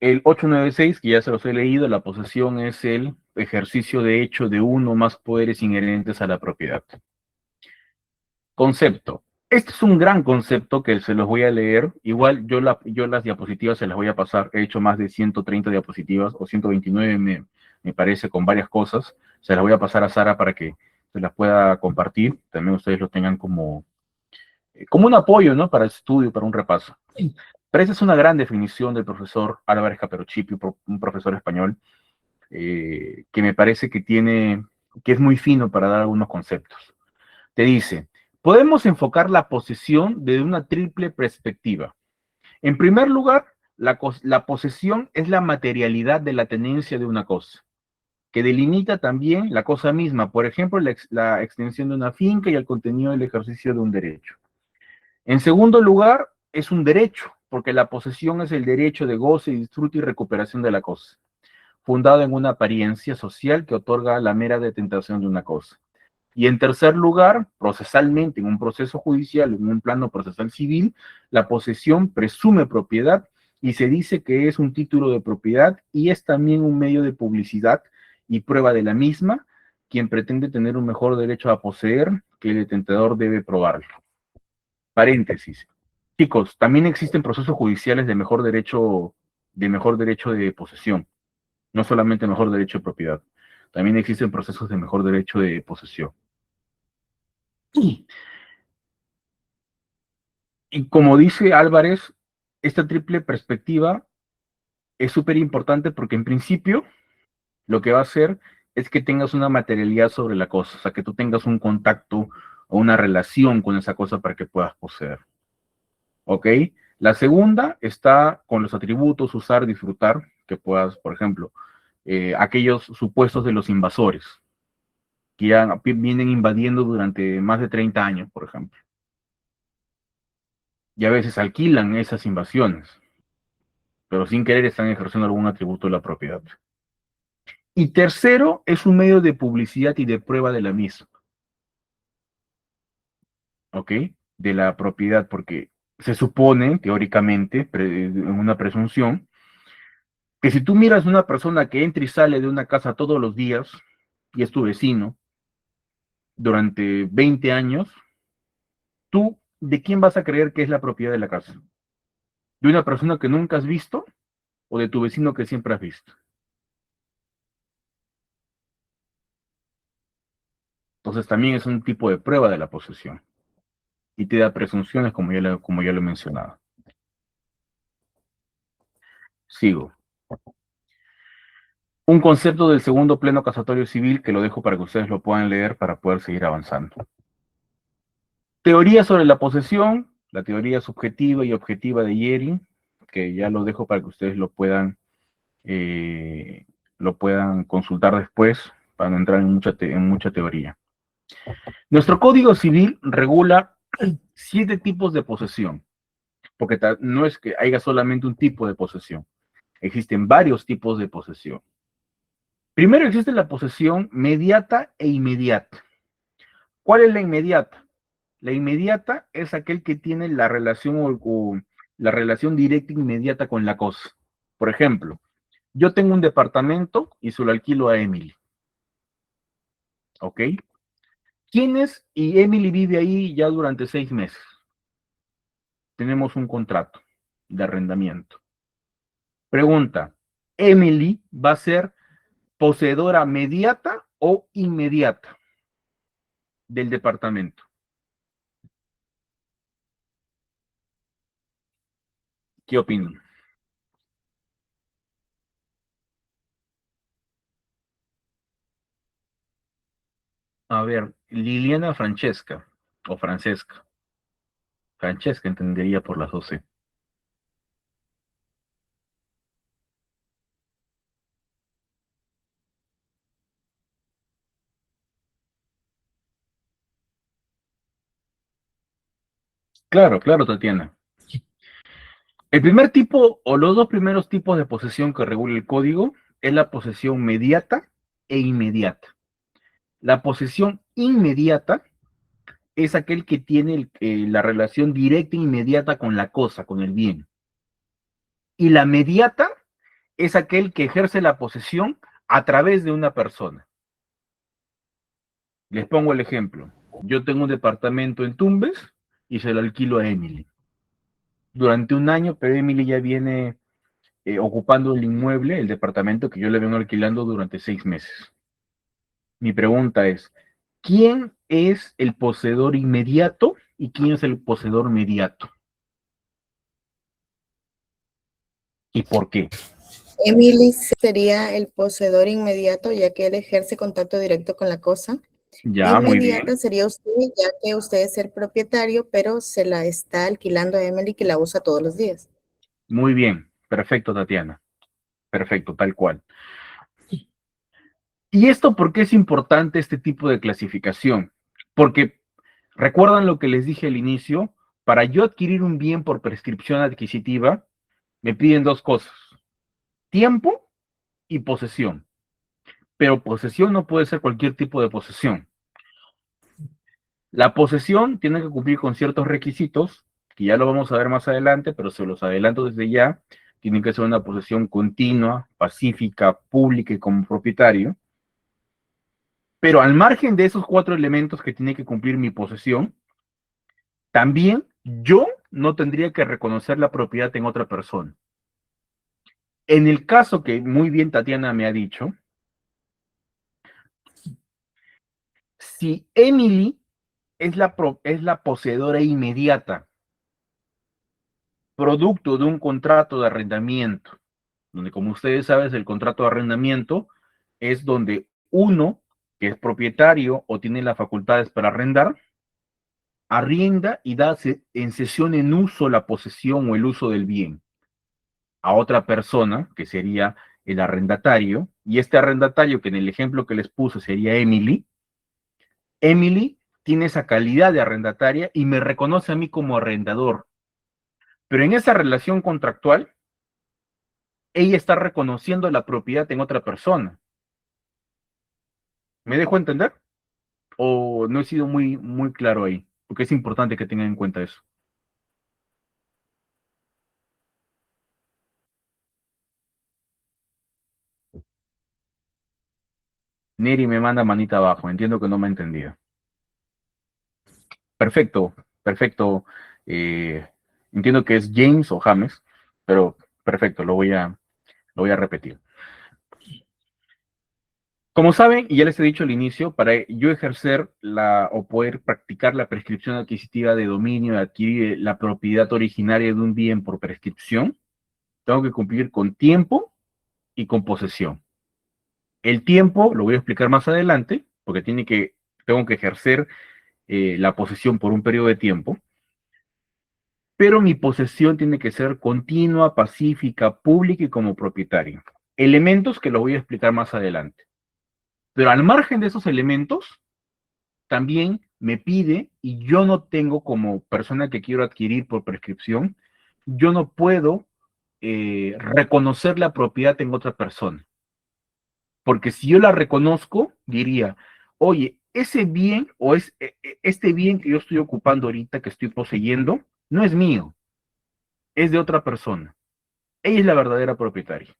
El 896, que ya se los he leído, la posesión es el ejercicio de hecho de uno o más poderes inherentes a la propiedad. Concepto. Este es un gran concepto que se los voy a leer. Igual yo las diapositivas se las voy a pasar. He hecho más de 130 diapositivas o 129 me parece con varias cosas. Se las voy a pasar a Sara para que se las pueda compartir. También ustedes lo tengan como un apoyo, ¿no? Para el estudio, para un repaso. Pero esa es una gran definición del profesor Álvarez Caperucci, un profesor español, que me parece que es muy fino para dar algunos conceptos. Te dice, podemos enfocar la posesión desde una triple perspectiva. En primer lugar, la posesión es la materialidad de la tenencia de una cosa, que delimita también la cosa misma, por ejemplo, la extensión de una finca y el contenido del ejercicio de un derecho. En segundo lugar, es un derecho, porque la posesión es el derecho de goce, disfrute y recuperación de la cosa, fundado en una apariencia social que otorga la mera detentación de una cosa. Y en tercer lugar, procesalmente, en un proceso judicial, en un plano procesal civil, la posesión presume propiedad y se dice que es un título de propiedad y es también un medio de publicidad y prueba de la misma. Quien pretende tener un mejor derecho a poseer que el detentador debe probarlo. Paréntesis. Chicos, también existen procesos judiciales de mejor derecho de posesión, no solamente mejor derecho de propiedad. También existen procesos de mejor derecho de posesión. Y como dice Álvarez, esta triple perspectiva es súper importante porque en principio lo que va a hacer es que tengas una materialidad sobre la cosa, o sea, que tú tengas un contacto o una relación con esa cosa para que puedas poseer. ¿Ok? La segunda está con los atributos, usar, disfrutar, que puedas, por ejemplo, aquellos supuestos de los invasores, que ya vienen invadiendo durante más de 30 años, por ejemplo. Y a veces alquilan esas invasiones, pero sin querer están ejerciendo algún atributo de la propiedad. Y tercero, es un medio de publicidad y de prueba de la misma. ¿Ok? De la propiedad, porque se supone, teóricamente, en una presunción, que si tú miras a una persona que entra y sale de una casa todos los días y es tu vecino durante 20 años, ¿tú de quién vas a creer que es la propiedad de la casa? ¿De una persona que nunca has visto o de tu vecino que siempre has visto? Entonces también es un tipo de prueba de la posesión y te da presunciones como ya lo he mencionado. Sigo. Un concepto del segundo pleno casatorio civil que lo dejo para que ustedes lo puedan leer para poder seguir avanzando. Teoría sobre la posesión, la teoría subjetiva y objetiva de Yeri, que ya lo dejo para que ustedes lo puedan consultar después, para no entrar en mucha teoría. Nuestro Código Civil regula 7 tipos de posesión, porque no es que haya solamente un tipo de posesión, existen varios tipos de posesión. Primero existe la posesión mediata e inmediata. ¿Cuál es la inmediata? La inmediata es aquel que tiene la relación o la relación directa e inmediata con la cosa. Por ejemplo, yo tengo un departamento y se lo alquilo a Emily. ¿Ok? ¿Quién es? Y Emily vive ahí ya durante 6 meses. Tenemos un contrato de arrendamiento. Pregunta, ¿Emily va a ser poseedora mediata o inmediata del departamento? ¿Qué opinan? A ver, Liliana Francesca, o Francesca. Francesca entendería por las 12. Claro, claro, Tatiana. El primer tipo, o los dos primeros tipos de posesión que regula el código, es la posesión mediata e inmediata. La posesión inmediata es aquel que tiene la relación directa e inmediata con la cosa, con el bien. Y la mediata es aquel que ejerce la posesión a través de una persona. Les pongo el ejemplo. Yo tengo un departamento en Tumbes y se lo alquilo a Emily. Durante un año, pero Emily ya viene ocupando el inmueble, el departamento que yo le vengo alquilando durante 6 meses. Mi pregunta es, ¿quién es el poseedor inmediato y quién es el poseedor mediato? ¿Y por qué? Emily sería el poseedor inmediato, ya que él ejerce contacto directo con la cosa. Ya, muy bien. Inmediata sería usted, ya que usted es el propietario, pero se la está alquilando a Emily, que la usa todos los días. Muy bien. Perfecto, Tatiana. Perfecto, tal cual. ¿Y esto por qué es importante este tipo de clasificación? Porque, ¿recuerdan lo que les dije al inicio? Para yo adquirir un bien por prescripción adquisitiva, me piden 2 cosas: tiempo y posesión. Pero posesión no puede ser cualquier tipo de posesión. La posesión tiene que cumplir con ciertos requisitos, que ya lo vamos a ver más adelante, pero se los adelanto desde ya. Tiene que ser una posesión continua, pacífica, pública y como propietario. Pero al margen de esos 4 elementos que tiene que cumplir mi posesión, también yo no tendría que reconocer la propiedad en otra persona. En el caso que muy bien Tatiana me ha dicho, si Emily es la poseedora inmediata, producto de un contrato de arrendamiento, donde como ustedes saben, el contrato de arrendamiento es donde uno, que es propietario o tiene las facultades para arrendar, arrienda y da en cesión en uso la posesión o el uso del bien a otra persona, que sería el arrendatario, y este arrendatario, que en el ejemplo que les puse sería Emily, Emily tiene esa calidad de arrendataria y me reconoce a mí como arrendador. Pero en esa relación contractual, ella está reconociendo la propiedad en otra persona. ¿Me dejo entender? ¿O no he sido muy claro ahí? Porque es importante que tengan en cuenta eso. Neri me manda manita abajo. Entiendo que no me ha entendido. Perfecto, perfecto. Entiendo que es James o James, pero perfecto, lo voy a repetir. Como saben, y ya les he dicho al inicio, para yo ejercer o poder practicar la prescripción adquisitiva de dominio, de adquirir la propiedad originaria de un bien por prescripción, tengo que cumplir con tiempo y con posesión. El tiempo lo voy a explicar más adelante, porque tengo que ejercer la posesión por un periodo de tiempo, pero mi posesión tiene que ser continua, pacífica, pública y como propietario. Elementos que los voy a explicar más adelante. Pero al margen de esos elementos, también me pide, y yo no tengo como persona que quiero adquirir por prescripción, yo no puedo reconocer la propiedad en otra persona. Porque si yo la reconozco, diría, oye, ese bien o este bien que yo estoy ocupando ahorita, que estoy poseyendo, no es mío, es de otra persona. Ella es la verdadera propietaria.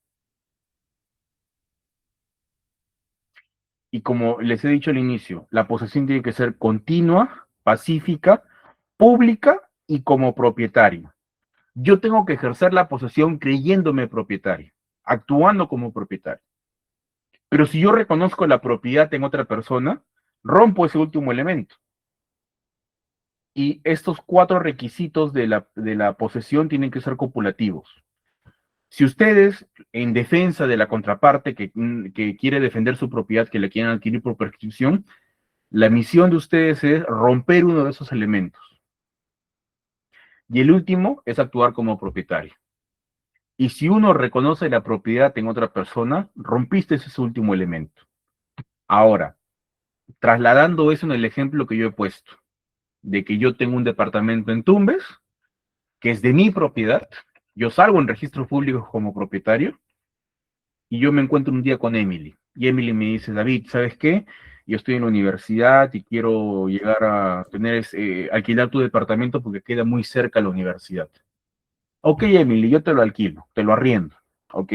Y como les he dicho al inicio, la posesión tiene que ser continua, pacífica, pública y como propietario. Yo tengo que ejercer la posesión creyéndome propietario, actuando como propietario. Pero si yo reconozco la propiedad en otra persona, rompo ese último elemento. Y estos 4 requisitos de la posesión tienen que ser copulativos. Si ustedes, en defensa de la contraparte que quiere defender su propiedad, que le quieren adquirir por prescripción, la misión de ustedes es romper uno de esos elementos. Y el último es actuar como propietario. Y si uno reconoce la propiedad en otra persona, rompiste ese último elemento. Ahora, trasladando eso en el ejemplo que yo he puesto, de que yo tengo un departamento en Tumbes, que es de mi propiedad, yo salgo en registros públicos como propietario, y yo me encuentro un día con Emily. Y Emily me dice, David, ¿sabes qué? Yo estoy en la universidad y quiero llegar a alquilar tu departamento porque queda muy cerca a la universidad. Ok, Emily, yo te lo alquilo, te lo arriendo. Ok,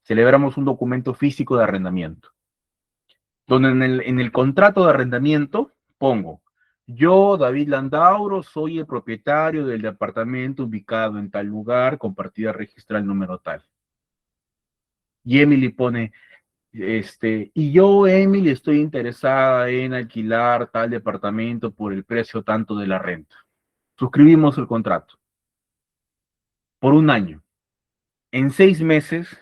celebramos un documento físico de arrendamiento, donde en el contrato de arrendamiento pongo, yo, David Landauro, soy el propietario del departamento ubicado en tal lugar, con partida registral número tal. Y Emily pone, y yo, Emily, estoy interesada en alquilar tal departamento por el precio tanto de la renta. Suscribimos el contrato por un año. En 6 meses,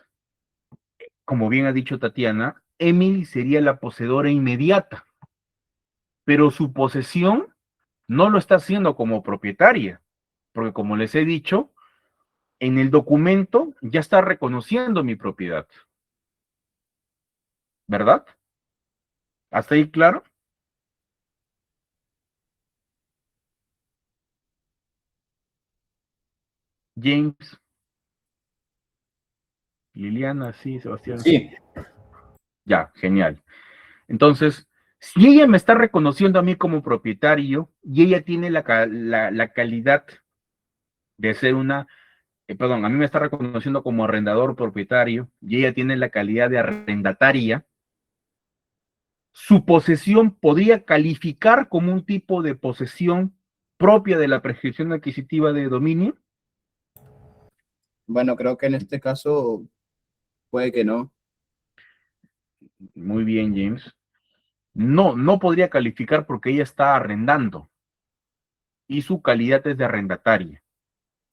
como bien ha dicho Tatiana, Emily sería la poseedora inmediata, pero su posesión no lo está haciendo como propietaria, porque como les he dicho, en el documento ya está reconociendo mi propiedad. ¿Verdad? ¿Hasta ahí claro? James, Liliana, sí, Sebastián. Sí. Ya, genial. Entonces, Si ella me está reconociendo a mí como propietario y ella tiene la calidad de ser perdón, a mí me está reconociendo como arrendador propietario y ella tiene la calidad de arrendataria, su posesión podría calificar como un tipo de posesión propia de la prescripción adquisitiva de dominio. Bueno, creo que en este caso puede que no. Muy bien, James. No podría calificar porque ella está arrendando y su calidad es de arrendataria.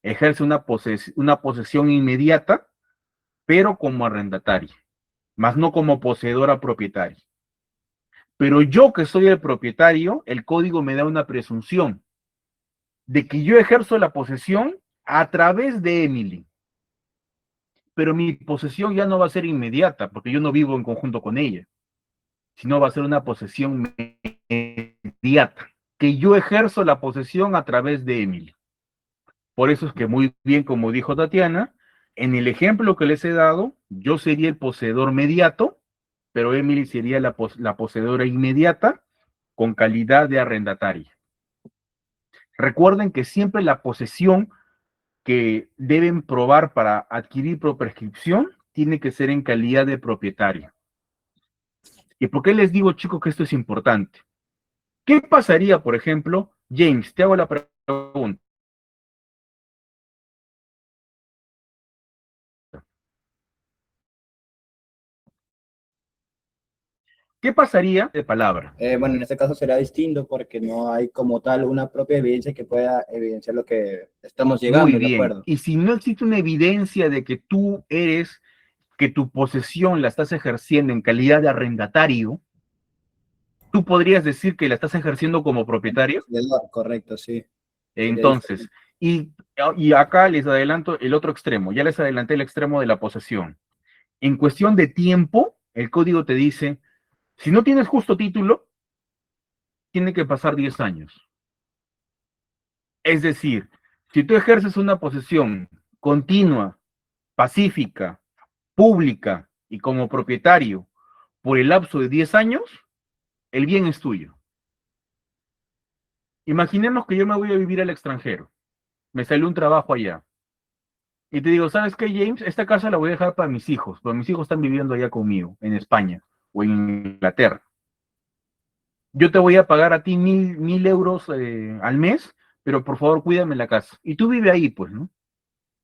Ejerce una posesión inmediata, pero como arrendataria, más no como poseedora propietaria. Pero yo que soy el propietario, el código me da una presunción de que yo ejerzo la posesión a través de Emily. Pero mi posesión ya no va a ser inmediata, porque yo no vivo en conjunto con ella, sino va a ser una posesión inmediata, que yo ejerzo la posesión a través de Emily. Por eso es que muy bien, como dijo Tatiana, en el ejemplo que les he dado, yo sería el poseedor mediato, pero Emily sería la poseedora inmediata con calidad de arrendataria. Recuerden que siempre la posesión que deben probar para adquirir prescripción tiene que ser en calidad de propietario. ¿Y por qué les digo, chicos, que esto es importante? ¿Qué pasaría, por ejemplo, James, te hago la pregunta? ¿Qué pasaría de palabra? Bueno, en este caso será distinto porque no hay como tal una propia evidencia que pueda evidenciar lo que estamos llegando, Muy ¿de bien. acuerdo? Y si no existe una evidencia de que tú eres, que tu posesión la estás ejerciendo en calidad de arrendatario, ¿tú podrías decir que la estás ejerciendo como propietario? Correcto, sí. Entonces, y acá les adelanto el otro extremo, ya les adelanté el extremo de la posesión. En cuestión de tiempo, el código te dice, si no tienes justo título, tiene que pasar 10 años. Es decir, si tú ejerces una posesión continua, pacífica, pública y como propietario por el lapso de 10 años, el bien es tuyo. Imaginemos que yo me voy a vivir al extranjero, me salió un trabajo allá, y te digo, ¿sabes qué, James? Esta casa la voy a dejar para mis hijos, porque mis hijos están viviendo allá conmigo, en España o en Inglaterra. Yo te voy a pagar a ti 1.000 euros al mes, pero por favor cuídame la casa. Y tú vive ahí, pues, ¿no?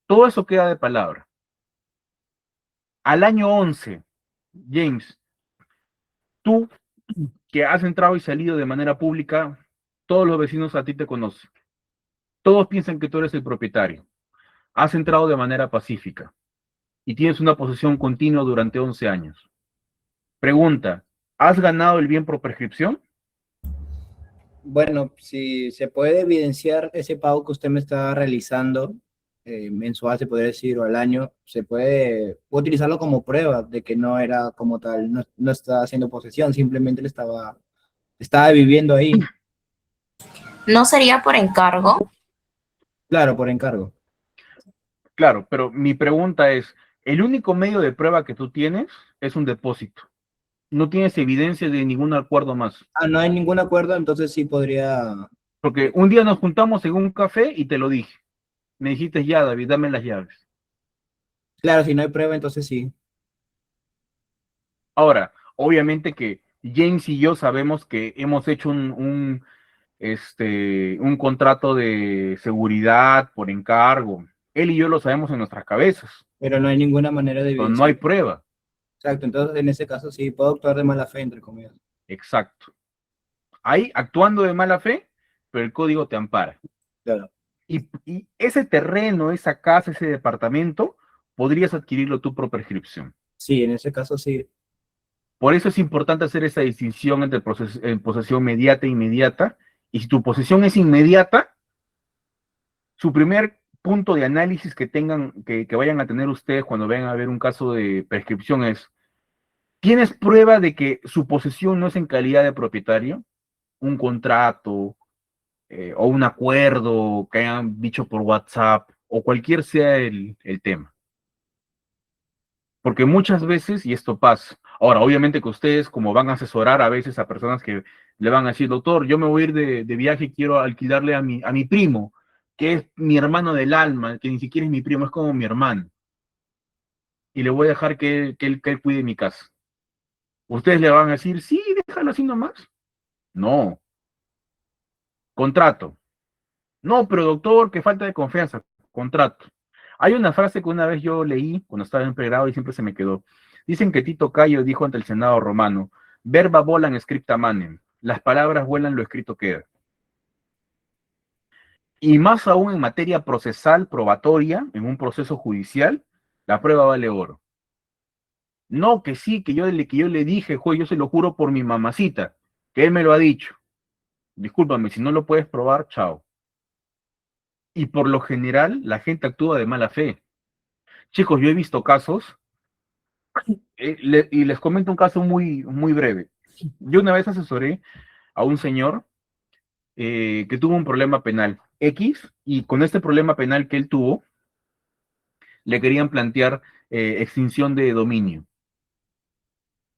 Todo eso queda de palabra. Al año 11, James, tú que has entrado y salido de manera pública, todos los vecinos a ti te conocen. Todos piensan que tú eres el propietario. Has entrado de manera pacífica y tienes una posesión continua durante 11 años. Pregunta, ¿has ganado el bien por prescripción? Bueno, si se puede evidenciar ese pago que usted me está realizando mensual, se podría decir, o al año, se puede utilizarlo como prueba de que no era como tal, no estaba haciendo posesión, simplemente estaba viviendo ahí. ¿No sería por encargo? Claro, por encargo. Claro, pero mi pregunta es, el único medio de prueba que tú tienes es un depósito. No tienes evidencia de ningún acuerdo más. No hay ningún acuerdo, entonces sí podría. Porque un día nos juntamos en un café y te lo dije. Me dijiste, ya, David, dame las llaves. Claro, si no hay prueba, entonces sí. Ahora, obviamente que James y yo sabemos que hemos hecho un contrato de seguridad por encargo. Él y yo lo sabemos en nuestras cabezas, Pero no hay ninguna manera de pero no hay evidenciar. prueba. Exacto, entonces en ese caso sí puedo actuar de mala fe, entre comillas. Exacto. Ahí, actuando de mala fe, pero el código te ampara. Claro. Y ese terreno, esa casa, ese departamento, podrías adquirirlo tú por prescripción. Sí, en ese caso sí. Por eso es importante hacer esa distinción entre posesión mediata e inmediata. Y si tu posesión es inmediata, su primer punto de análisis que vayan a tener ustedes cuando vayan a ver un caso de prescripción es, ¿tienes prueba de que su posesión no es en calidad de propietario? Un contrato o un acuerdo que hayan dicho por WhatsApp o cualquier sea el tema. Porque muchas veces, y esto pasa, Ahora, obviamente que ustedes, como van a asesorar a veces a personas que le van a decir, doctor, yo me voy a ir de viaje y quiero alquilarle a mi primo, que es mi hermano del alma, que ni siquiera es mi primo, es como mi hermano, y le voy a dejar que él cuide mi casa. Ustedes le van a decir, sí, déjalo así nomás. No. Contrato. No, pero doctor, que falta de confianza. Contrato. Hay una frase que una vez yo leí cuando estaba en pregrado y siempre se me quedó. Dicen que Tito Cayo dijo ante el Senado romano, verba volan scripta manem. Las palabras vuelan, lo escrito queda. Y más aún en materia procesal, probatoria, en un proceso judicial, la prueba vale oro. No, que sí, que yo le dije, juez, yo se lo juro por mi mamacita, que él me lo ha dicho. Discúlpame, si no lo puedes probar, chao. Y por lo general, la gente actúa de mala fe. Chicos, yo he visto casos, y les comento un caso muy, muy breve. Yo una vez asesoré a un señor que tuvo un problema penal X, y con este problema penal que él tuvo, le querían plantear extinción de dominio.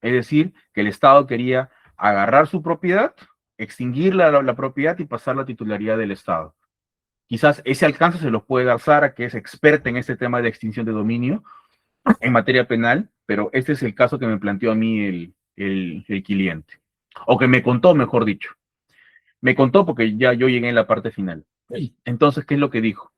Es decir, que el Estado quería agarrar su propiedad, extinguir la propiedad y pasar la titularidad del Estado. Quizás ese alcance se los puede dar Sara, que es experta en este tema de extinción de dominio en materia penal, pero este es el caso que me planteó a mí el cliente, o que me contó, mejor dicho. Me contó porque ya yo llegué en la parte final. Entonces, ¿qué es lo que dijo?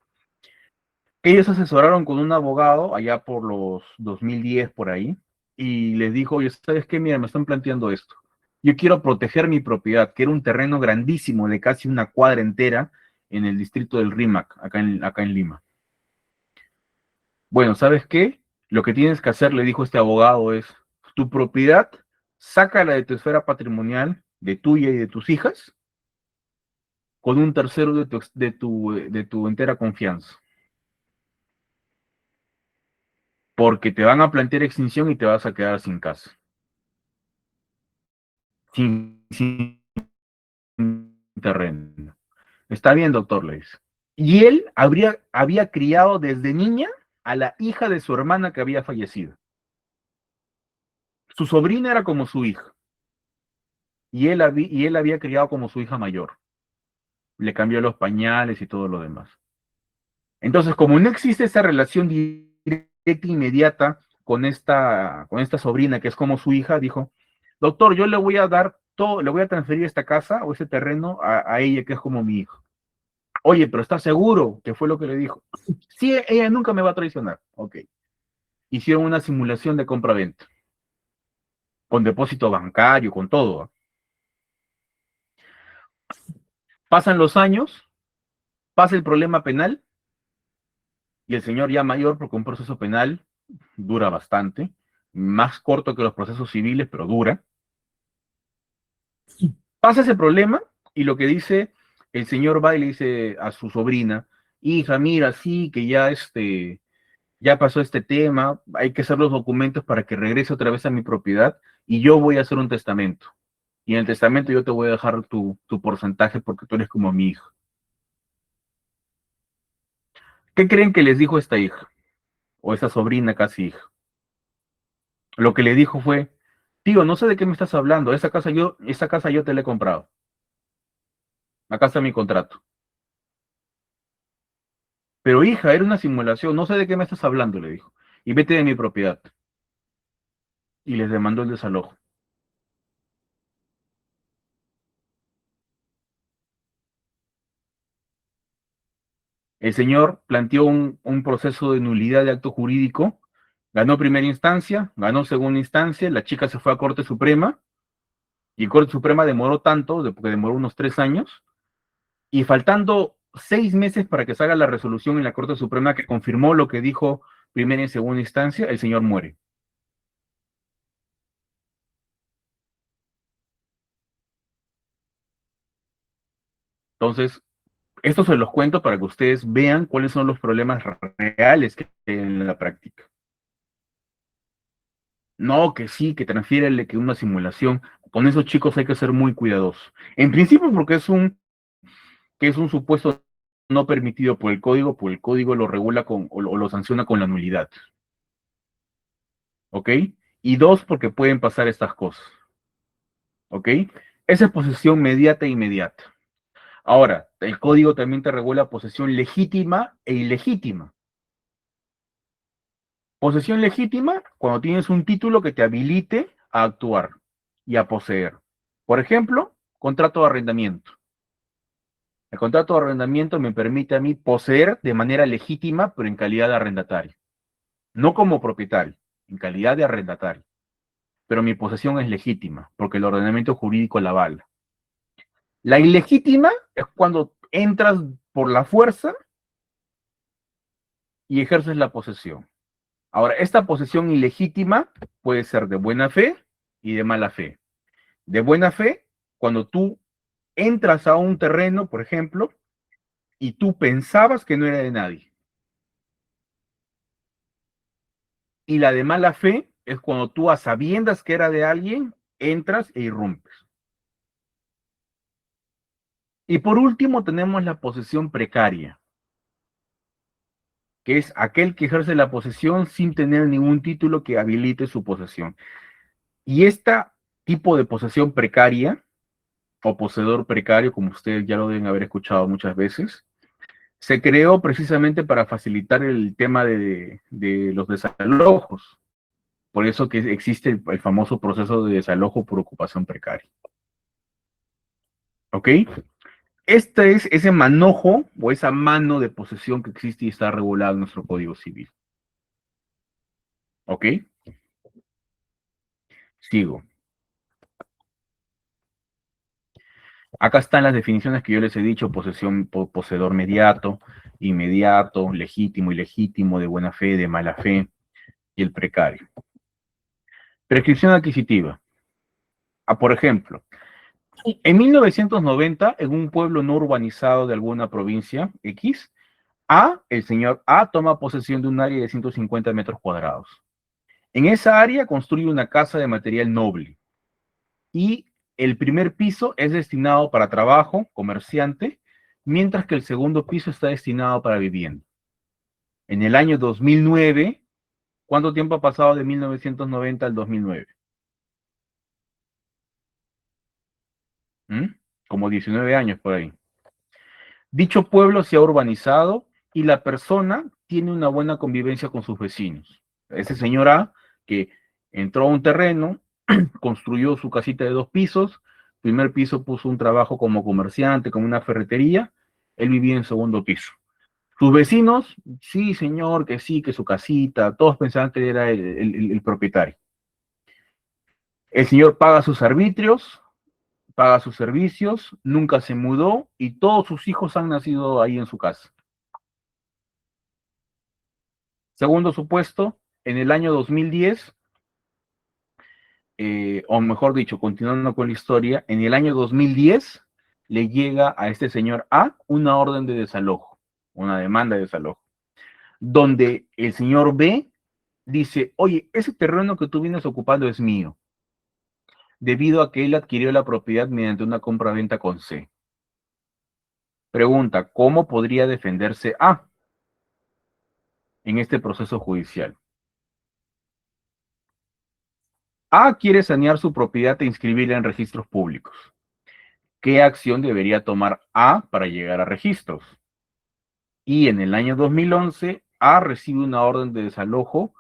Ellos asesoraron con un abogado allá por los 2010 por ahí, y les dijo, oye, ¿sabes qué? Mira, me están planteando esto. Yo quiero proteger mi propiedad, que era un terreno grandísimo de casi una cuadra entera en el distrito del Rímac, acá en Lima. Bueno, ¿sabes qué? Lo que tienes que hacer, le dijo este abogado, es tu propiedad, sácala de tu esfera patrimonial, de tuya y de tus hijas, con un tercero de tu entera confianza. Porque te van a plantear extinción y te vas a quedar sin casa. Sin terreno. Está bien, doctor, le dice. Y él había criado desde niña a la hija de su hermana que había fallecido. Su sobrina era como su hija. Y él había criado como su hija mayor. Le cambió los pañales y todo lo demás. Entonces, como no existe esa relación directa, inmediata con esta sobrina que es como su hija, dijo, doctor, yo le voy a dar todo, le voy a transferir esta casa o ese terreno a ella que es como mi hijo. Oye, pero ¿estás seguro? Que fue lo que le dijo. Sí, ella nunca me va a traicionar. Ok. Hicieron una simulación de compra-venta. Con depósito bancario, con todo. Pasan los años, pasa el problema penal, y el señor ya mayor, porque un proceso penal dura bastante, más corto que los procesos civiles, pero dura. Pasa ese problema, y lo que dice el señor va y le dice a su sobrina, hija, mira, sí, que ya pasó este tema, hay que hacer los documentos para que regrese otra vez a mi propiedad, y yo voy a hacer un testamento. Y en el testamento yo te voy a dejar tu porcentaje porque tú eres como mi hija. ¿Qué creen que les dijo esta hija? O esa sobrina casi hija. Lo que le dijo fue, tío, no sé de qué me estás hablando, esa casa yo te la he comprado. Acá está mi contrato. Pero hija, era una simulación, no sé de qué me estás hablando, le dijo. Y vete de mi propiedad. Y les demandó el desalojo. El señor planteó un proceso de nulidad de acto jurídico, ganó primera instancia, ganó segunda instancia, la chica se fue a Corte Suprema, y Corte Suprema demoró tanto, porque demoró unos 3 años, y faltando 6 meses para que salga la resolución en la Corte Suprema que confirmó lo que dijo primera y segunda instancia, el señor muere. Entonces, esto se los cuento para que ustedes vean cuáles son los problemas reales que hay en la práctica. No, que sí, que transfiérele, que una simulación. Con esos chicos hay que ser muy cuidadosos. En principio porque es un supuesto no permitido por el código lo regula o lo sanciona con la nulidad. ¿Ok? Y 2, porque pueden pasar estas cosas. ¿Ok? Esa es posesión mediata e inmediata. Ahora, el código también te regula posesión legítima e ilegítima. Posesión legítima, cuando tienes un título que te habilite a actuar y a poseer. Por ejemplo, contrato de arrendamiento. El contrato de arrendamiento me permite a mí poseer de manera legítima, pero en calidad de arrendatario. No como propietario, en calidad de arrendatario. Pero mi posesión es legítima, porque el ordenamiento jurídico la avala. La ilegítima es cuando entras por la fuerza y ejerces la posesión. Ahora, esta posesión ilegítima puede ser de buena fe y de mala fe. De buena fe, cuando tú entras a un terreno, por ejemplo, y tú pensabas que no era de nadie. Y la de mala fe es cuando tú, a sabiendas que era de alguien, entras e irrumpes. Y por último tenemos la posesión precaria, que es aquel que ejerce la posesión sin tener ningún título que habilite su posesión. Y este tipo de posesión precaria, o poseedor precario, como ustedes ya lo deben haber escuchado muchas veces, se creó precisamente para facilitar el tema de los desalojos. Por eso que existe el famoso proceso de desalojo por ocupación precaria. ¿Ok? Este es ese manojo o esa mano de posesión que existe y está regulado en nuestro Código Civil. ¿Ok? Sigo. Acá están las definiciones que yo les he dicho: posesión, poseedor mediato, inmediato, legítimo, ilegítimo, de buena fe, de mala fe, y el precario. Prescripción adquisitiva. Por ejemplo, en 1990, en un pueblo no urbanizado de alguna provincia X, el señor A toma posesión de un área de 150 metros cuadrados. En esa área construye una casa de material noble. Y el primer piso es destinado para trabajo, comerciante, mientras que el segundo piso está destinado para vivienda. En el año 2009, ¿cuánto tiempo ha pasado de 1990 al 2009? Como 19 años por ahí. Dicho pueblo se ha urbanizado y la persona tiene una buena convivencia con sus vecinos. Ese señor A, que entró a un terreno, construyó su casita de 2 pisos, primer piso puso un trabajo como comerciante, como una ferretería, él vivía en segundo piso. Sus vecinos, sí señor, que sí, que su casita, todos pensaban que era el propietario. El señor paga sus arbitrios, paga sus servicios, nunca se mudó y todos sus hijos han nacido ahí en su casa. Segundo supuesto, en el año 2010, o mejor dicho, continuando con la historia, en el año 2010 le llega a este señor A una orden de desalojo, una demanda de desalojo, donde el señor B dice: oye, ese terreno que tú vienes ocupando es mío, debido a que él adquirió la propiedad mediante una compra-venta con C. Pregunta: ¿cómo podría defenderse A en este proceso judicial? A quiere sanear su propiedad e inscribirla en registros públicos. ¿Qué acción debería tomar A para llegar a registros? Y en el año 2011, A recibe una orden de desalojo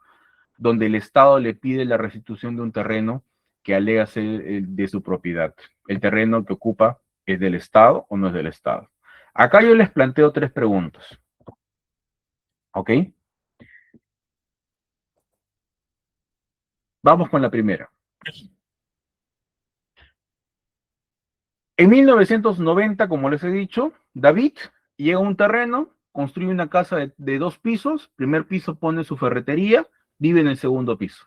donde el Estado le pide la restitución de un terreno que alega ser de su propiedad. ¿El terreno que ocupa es del Estado o no es del Estado? Acá yo les planteo 3 preguntas. ¿Ok? Vamos con la primera. En 1990, como les he dicho, David llega a un terreno, construye una casa de 2 pisos, primer piso pone su ferretería, vive en el segundo piso.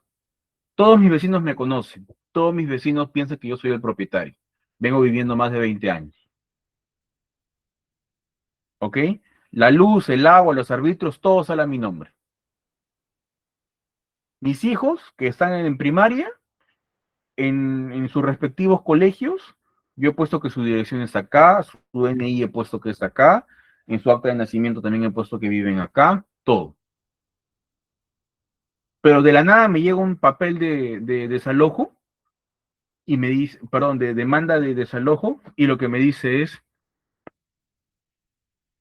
Todos mis vecinos me conocen, todos mis vecinos piensan que yo soy el propietario. Vengo viviendo más de 20 años. ¿Ok? La luz, el agua, los arbitrios, todo sale a mi nombre. Mis hijos, que están en primaria, en sus respectivos colegios, yo he puesto que su dirección está acá, su DNI he puesto que está acá, en su acta de nacimiento también he puesto que viven acá, todo. pero de la nada me llega un papel de desalojo y me dice, perdón, de demanda de desalojo, y lo que me dice es,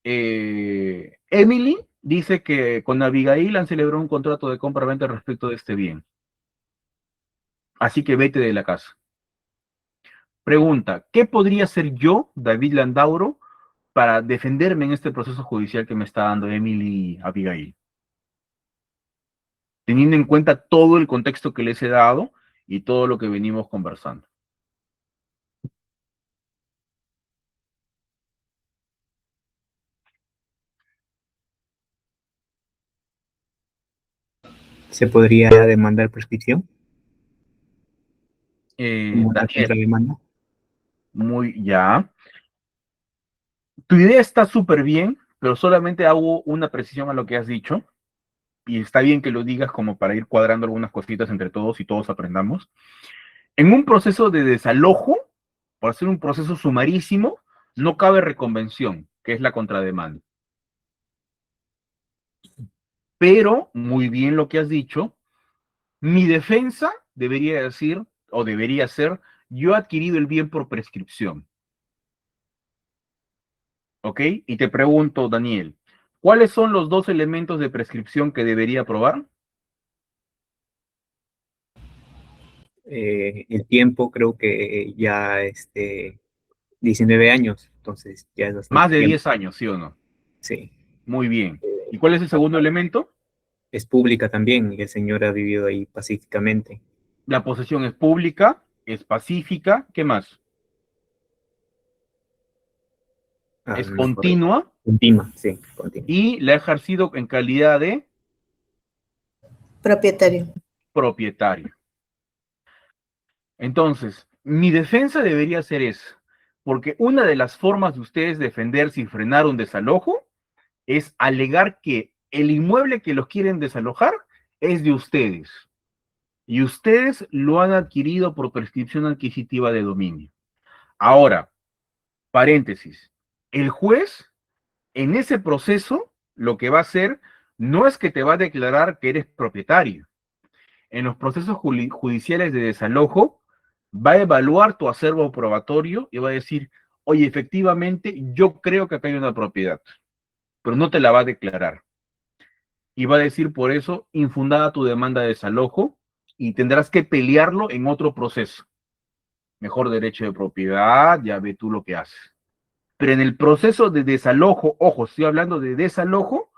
Emily dice que con Abigail han celebrado un contrato de compra-venta respecto de este bien. Así que vete de la casa. Pregunta, ¿qué podría hacer yo, David Landauro, para defenderme en este proceso judicial que me está dando Emily Abigail? Teniendo en cuenta todo el contexto que les he dado y todo lo que venimos conversando. ¿Se podría demandar prescripción? ¿Como una Daniel, contrademanda? muy ya. Tu idea está súper bien, pero solamente hago una precisión a lo que has dicho. Y está bien que lo digas como para ir cuadrando algunas cositas entre todos y todos aprendamos. En un proceso de desalojo, por ser un proceso sumarísimo, no cabe reconvención, que es la contrademanda. Pero, muy bien lo que has dicho, mi defensa debería decir, o debería ser, yo he adquirido el bien por prescripción. ¿Ok? Y te pregunto, Daniel, ¿cuáles son los dos elementos de prescripción que debería probar? El tiempo creo que ya 19 años, entonces ya es Más bastante de tiempo. 10 años, ¿sí o no? Sí. Muy bien. ¿Y cuál es el segundo elemento? Es pública también y el señor ha vivido ahí pacíficamente. La posesión es pública, es pacífica, ¿qué más? Es No me acuerdo. continua Continua, sí, continua. y la ha ejercido en calidad de Propietario. propietario. Entonces, mi defensa debería ser esa, porque una de las formas de ustedes defenderse y frenar un desalojo es alegar que el inmueble que los quieren desalojar es de ustedes y ustedes lo han adquirido por prescripción adquisitiva de dominio. Ahora, paréntesis, el juez en ese proceso lo que va a hacer no es que te va a declarar que eres propietario. En los procesos judiciales de desalojo, va a evaluar tu acervo probatorio y va a decir, oye, efectivamente, yo creo que acá hay una propiedad, pero no te la va a declarar. Y va a decir por eso, infundada tu demanda de desalojo y tendrás que pelearlo en otro proceso. Mejor derecho de propiedad, ya ve tú lo que haces. Pero en el proceso de desalojo, ojo, estoy hablando de desalojo,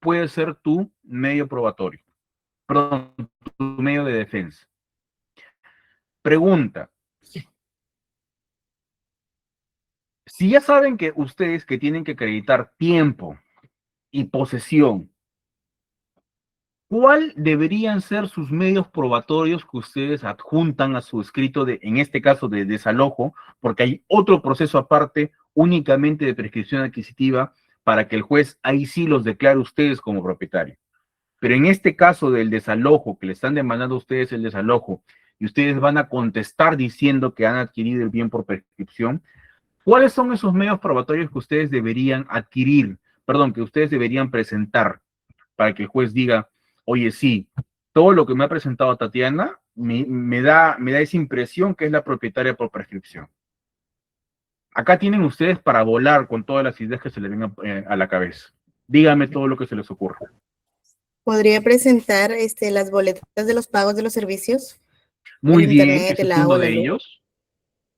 puede ser tu medio probatorio, perdón, tu medio de defensa. Pregunta, si ya saben que ustedes que tienen que acreditar tiempo y posesión, ¿cuál deberían ser sus medios probatorios que ustedes adjuntan a su escrito de, en este caso, de desalojo? Porque hay otro proceso aparte, únicamente de prescripción adquisitiva, para que el juez ahí sí los declare ustedes como propietarios. Pero en este caso del desalojo, que le están demandando a ustedes el desalojo, y ustedes van a contestar diciendo que han adquirido el bien por prescripción, ¿cuáles son esos medios probatorios que ustedes deberían adquirir, perdón, que ustedes deberían presentar para que el juez diga, oye, sí, todo lo que me ha presentado Tatiana me da esa impresión que es la propietaria por prescripción? Acá tienen ustedes para volar con todas las ideas que se les vengan a la cabeza. Díganme todo lo que se les ocurra. ¿Podría presentar las boletas de los pagos de los servicios? Muy El bien, internet, ese el es uno agua, la de luz. ellos.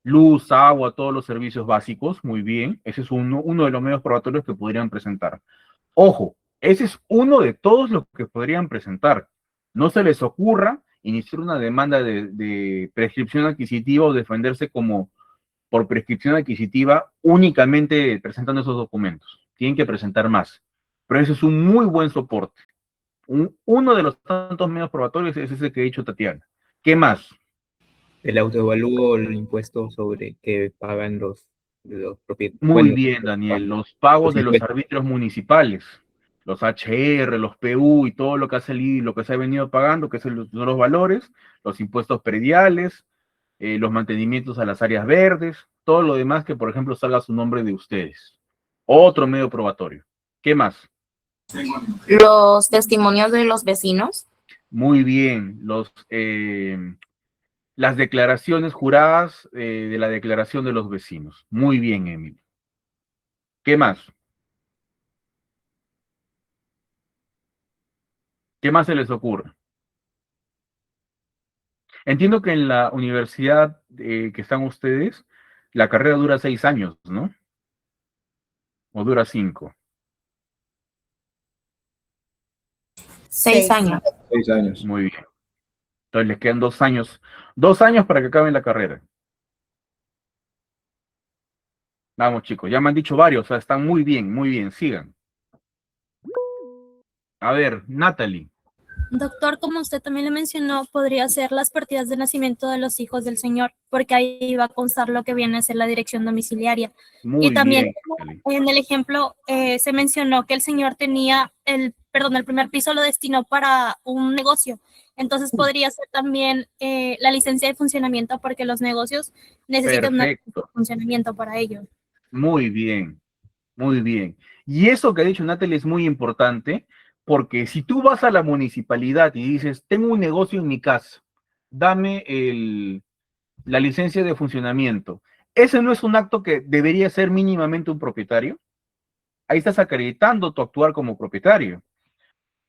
Luz, agua, todos los servicios básicos, muy bien. Ese es uno de los medios probatorios que podrían presentar. Ojo, ese es uno de todos los que podrían presentar. No se les ocurra iniciar una demanda de prescripción adquisitiva o defenderse como por prescripción adquisitiva únicamente presentando esos documentos. Tienen que presentar más. Pero ese es un muy buen soporte. Uno de los tantos medios probatorios es ese que ha dicho Tatiana. ¿Qué más? El autoevalúo, el impuesto sobre que pagan los propietarios. Muy Bueno, bien, Daniel. Los pagos los de los impuestos. arbitrios municipales, los HR, los PU y todo lo que ha salido y lo que se ha venido pagando, que son los valores, los impuestos prediales, los mantenimientos a las áreas verdes, todo lo demás que, por ejemplo, salga su nombre de ustedes. Otro medio probatorio. ¿Qué más? Los testimonios de los vecinos. Muy bien. Las declaraciones juradas de la declaración de los vecinos. Muy bien, Emily. ¿Qué más? ¿Qué más se les ocurre? Entiendo que en la universidad que están ustedes, la carrera dura 6 años, ¿no? ¿O dura 5? 6 años. 6 años. Muy bien. Entonces les quedan 2 años. 2 años para que acaben la carrera. Vamos, chicos, ya me han dicho varios, o sea, están muy bien, sigan. A ver, Natalie. Doctor, como usted también le mencionó, podría ser las partidas de nacimiento de los hijos del Señor, porque ahí va a constar lo que viene a ser la dirección domiciliaria. Y Muy también bien, Natalie. en el ejemplo se mencionó que el Señor tenía el primer piso lo destinó para un negocio. Entonces podría ser también la licencia de funcionamiento, porque los negocios necesitan una licencia Perfecto. de funcionamiento para ello. Muy bien, muy bien. Y eso que ha dicho Natalie es muy importante, porque si tú vas a la municipalidad y dices, tengo un negocio en mi casa, dame la licencia de funcionamiento. ¿Ese no es un acto que debería ser mínimamente un propietario? Ahí estás acreditando tu actuar como propietario.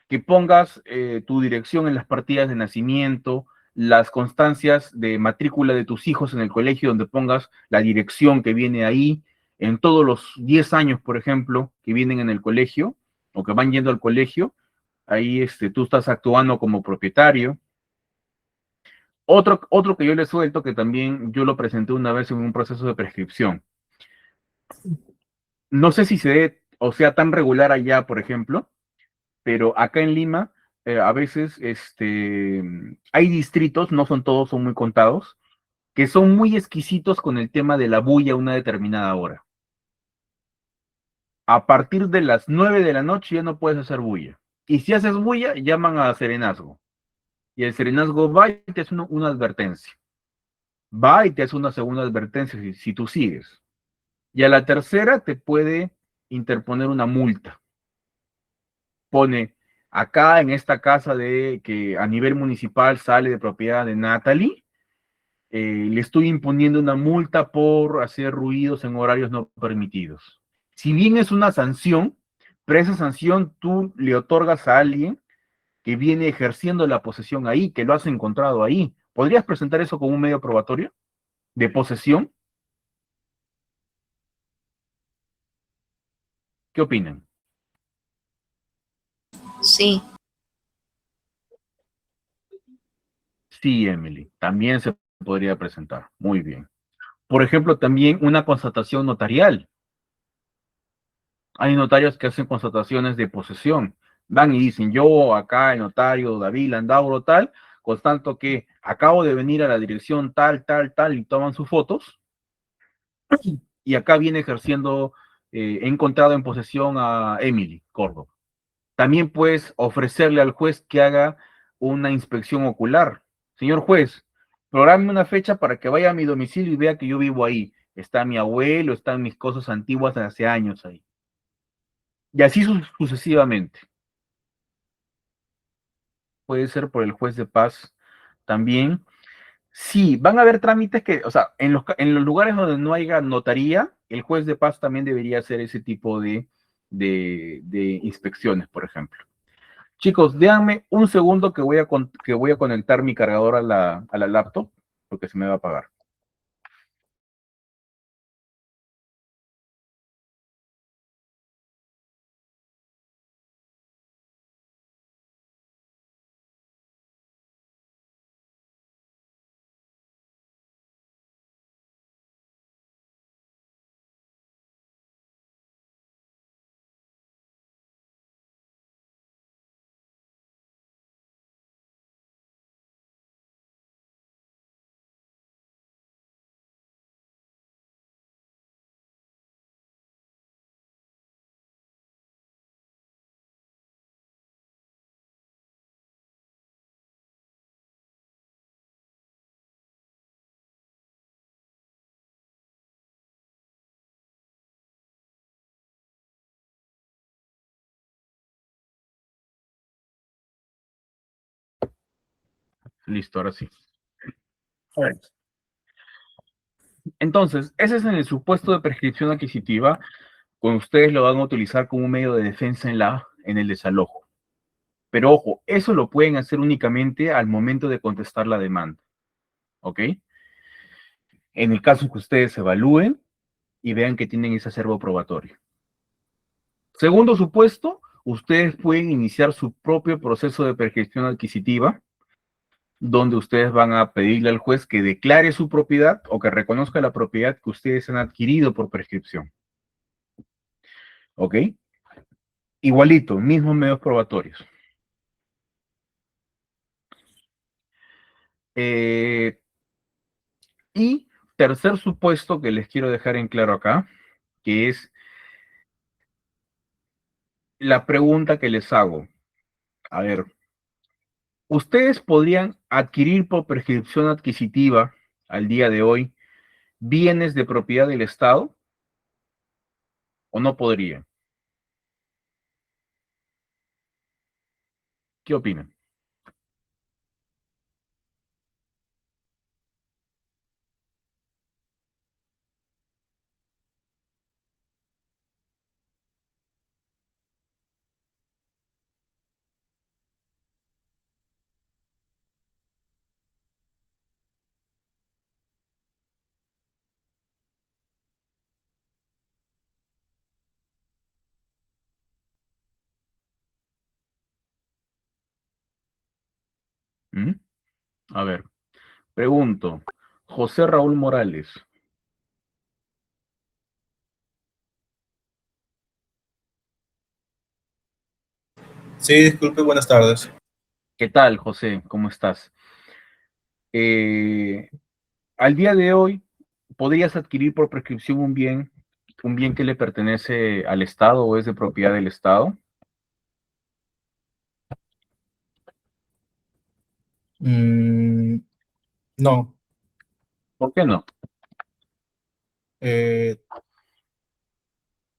Que pongas tu dirección en las partidas de nacimiento, las constancias de matrícula de tus hijos en el colegio, donde pongas la dirección que viene ahí, en todos los 10 años, por ejemplo, que vienen en el colegio o que van yendo al colegio, ahí tú estás actuando como propietario. Otro que yo le suelto, que también yo lo presenté una vez en un proceso de prescripción. No sé si se dé, o sea, tan regular allá, por ejemplo, pero acá en Lima, a veces hay distritos, no son todos, son muy contados, que son muy exquisitos con el tema de la bulla a una determinada hora. A partir de las 9 de la noche ya no puedes hacer bulla. Y si haces bulla, llaman a serenazgo. Y el serenazgo va y te hace una advertencia. Va y te hace una segunda advertencia si tú sigues. Y a la tercera te puede interponer una multa. Pone acá en esta casa de que a nivel municipal sale de propiedad de Natalie, le estoy imponiendo una multa por hacer ruidos en horarios no permitidos. Si bien es una sanción, pero esa sanción tú le otorgas a alguien que viene ejerciendo la posesión ahí, que lo has encontrado ahí. ¿Podrías presentar eso como un medio probatorio de posesión? ¿Qué opinan? Sí. Sí, Emily, también se podría presentar. Muy bien. Por ejemplo, también una constatación notarial. Hay notarios que hacen constataciones de posesión. Van y dicen, yo acá, el notario David Landauro tal, constato que acabo de venir a la dirección tal, tal, tal, y toman sus fotos, y acá viene ejerciendo, he encontrado en posesión a Emily Córdoba. También puedes ofrecerle al juez que haga una inspección ocular. Señor juez, programe una fecha para que vaya a mi domicilio y vea que yo vivo ahí. Está mi abuelo, están mis cosas antiguas de hace años ahí. Y así sucesivamente. Puede ser por el juez de paz también. Sí, van a haber trámites que, o sea, en los lugares donde no haya notaría, el juez de paz también debería hacer ese tipo de inspecciones, por ejemplo. Chicos, déjenme un segundo que voy a conectar mi cargador a la laptop, porque se me va a apagar. Listo, ahora sí. A ver. Entonces, ese es en el supuesto de prescripción adquisitiva, cuando ustedes lo van a utilizar como un medio de defensa en el desalojo. Pero ojo, eso lo pueden hacer únicamente al momento de contestar la demanda. ¿Ok? En el caso que ustedes evalúen y vean que tienen ese acervo probatorio. Segundo supuesto, ustedes pueden iniciar su propio proceso de prescripción adquisitiva, donde ustedes van a pedirle al juez que declare su propiedad o que reconozca la propiedad que ustedes han adquirido por prescripción. ¿Ok? Igualito, mismos medios probatorios. Y tercer supuesto que les quiero dejar en claro acá, que es la pregunta que les hago. A ver, ¿ustedes podrían adquirir por prescripción adquisitiva al día de hoy bienes de propiedad del Estado o no podrían? ¿Qué opinan? ¿Mm? A ver, pregunto, José Raúl Morales, Sí, disculpe, buenas tardes. ¿qué tal, José? ¿Cómo estás? Eh, al día de hoy, ¿podrías adquirir por prescripción un bien que le pertenece al Estado o es de propiedad del Estado? No, ¿Por qué no? creo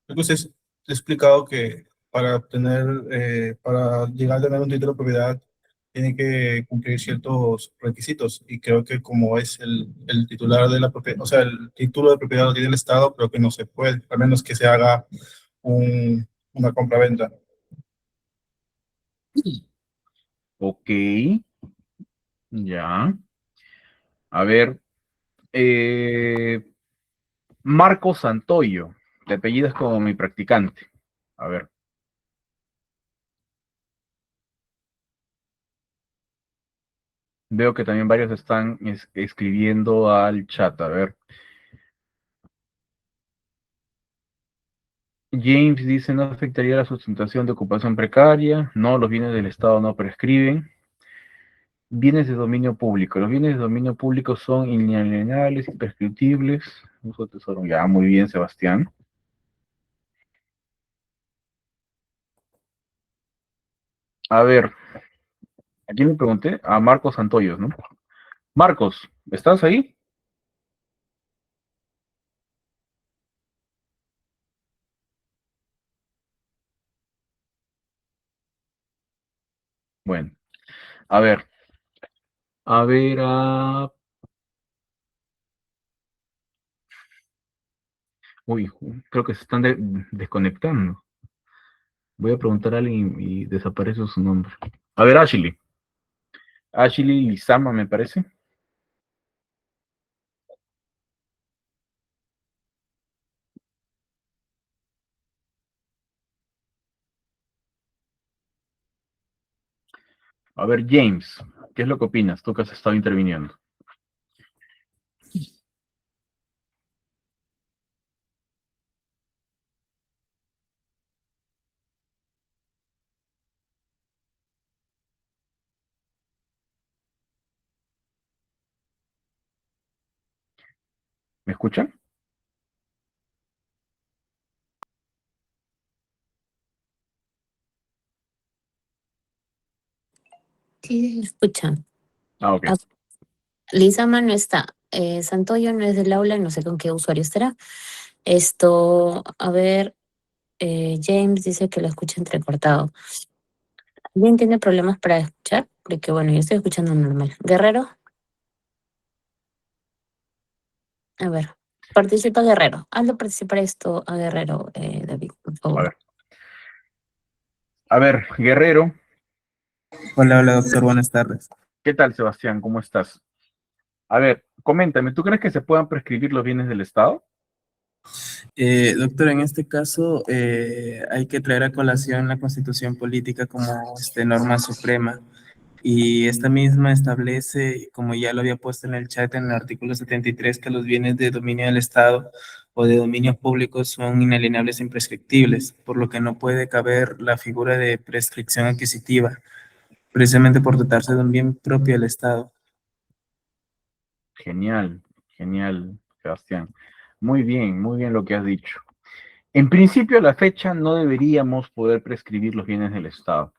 que usted ha explicado que para obtener, para llegar a tener un título de propiedad, tiene que cumplir ciertos requisitos. Y creo que como es el titular de la propiedad, o sea, el título de propiedad lo tiene el Estado, creo que no se puede, a menos que se haga una compra-venta. Ok, ya. A ver, eh, Marco Santoyo, de apellidas como mi practicante. A ver. Veo que también varios están escribiendo al chat. A ver. James dice, ¿no afectaría la sustentación de ocupación precaria? No, los bienes del Estado no prescriben. Bienes de dominio público. Los bienes de dominio público son inalienables, imprescriptibles. Uso de tesoro. Ya, muy bien, Sebastián. A ver, ¿a quién le pregunté? A Marcos Santoyos, ¿no? Marcos, ¿estás ahí? Bueno, a ver. A ver, uy, creo que se están desconectando. Voy a preguntar a alguien y desaparece su nombre. A ver, Ashley. Ashley Lizama, me parece. A ver, James, ¿qué es lo que opinas? Tú que has estado interviniendo. ¿Me escuchan? Sí, escucha. Ah, ok. Ah, Lizama no está. Santoyo no es del aula, no sé con qué usuario estará. Esto, a ver, James dice que lo escucha entrecortado. ¿Alguien tiene problemas para escuchar? Porque bueno, yo estoy escuchando normal. Guerrero, a ver. Participa Guerrero. Hazlo participar esto a Guerrero, David, por A favor. ver. A ver, Guerrero. Hola, hola, doctor, buenas tardes. ¿Qué tal, Sebastián? ¿Cómo estás? A ver, coméntame, ¿tú crees que se puedan prescribir los bienes del Estado? Doctor, en este caso hay que traer a colación la Constitución Política como norma suprema y esta misma establece, como ya lo había puesto en el chat en el artículo 73, que los bienes de dominio del Estado o de dominio público son inalienables e imprescriptibles, por lo que no puede caber la figura de prescripción adquisitiva, precisamente por tratarse de un bien propio del Estado. Genial, genial, Sebastián. Muy bien lo que has dicho. En principio, a la fecha no deberíamos poder prescribir los bienes del Estado,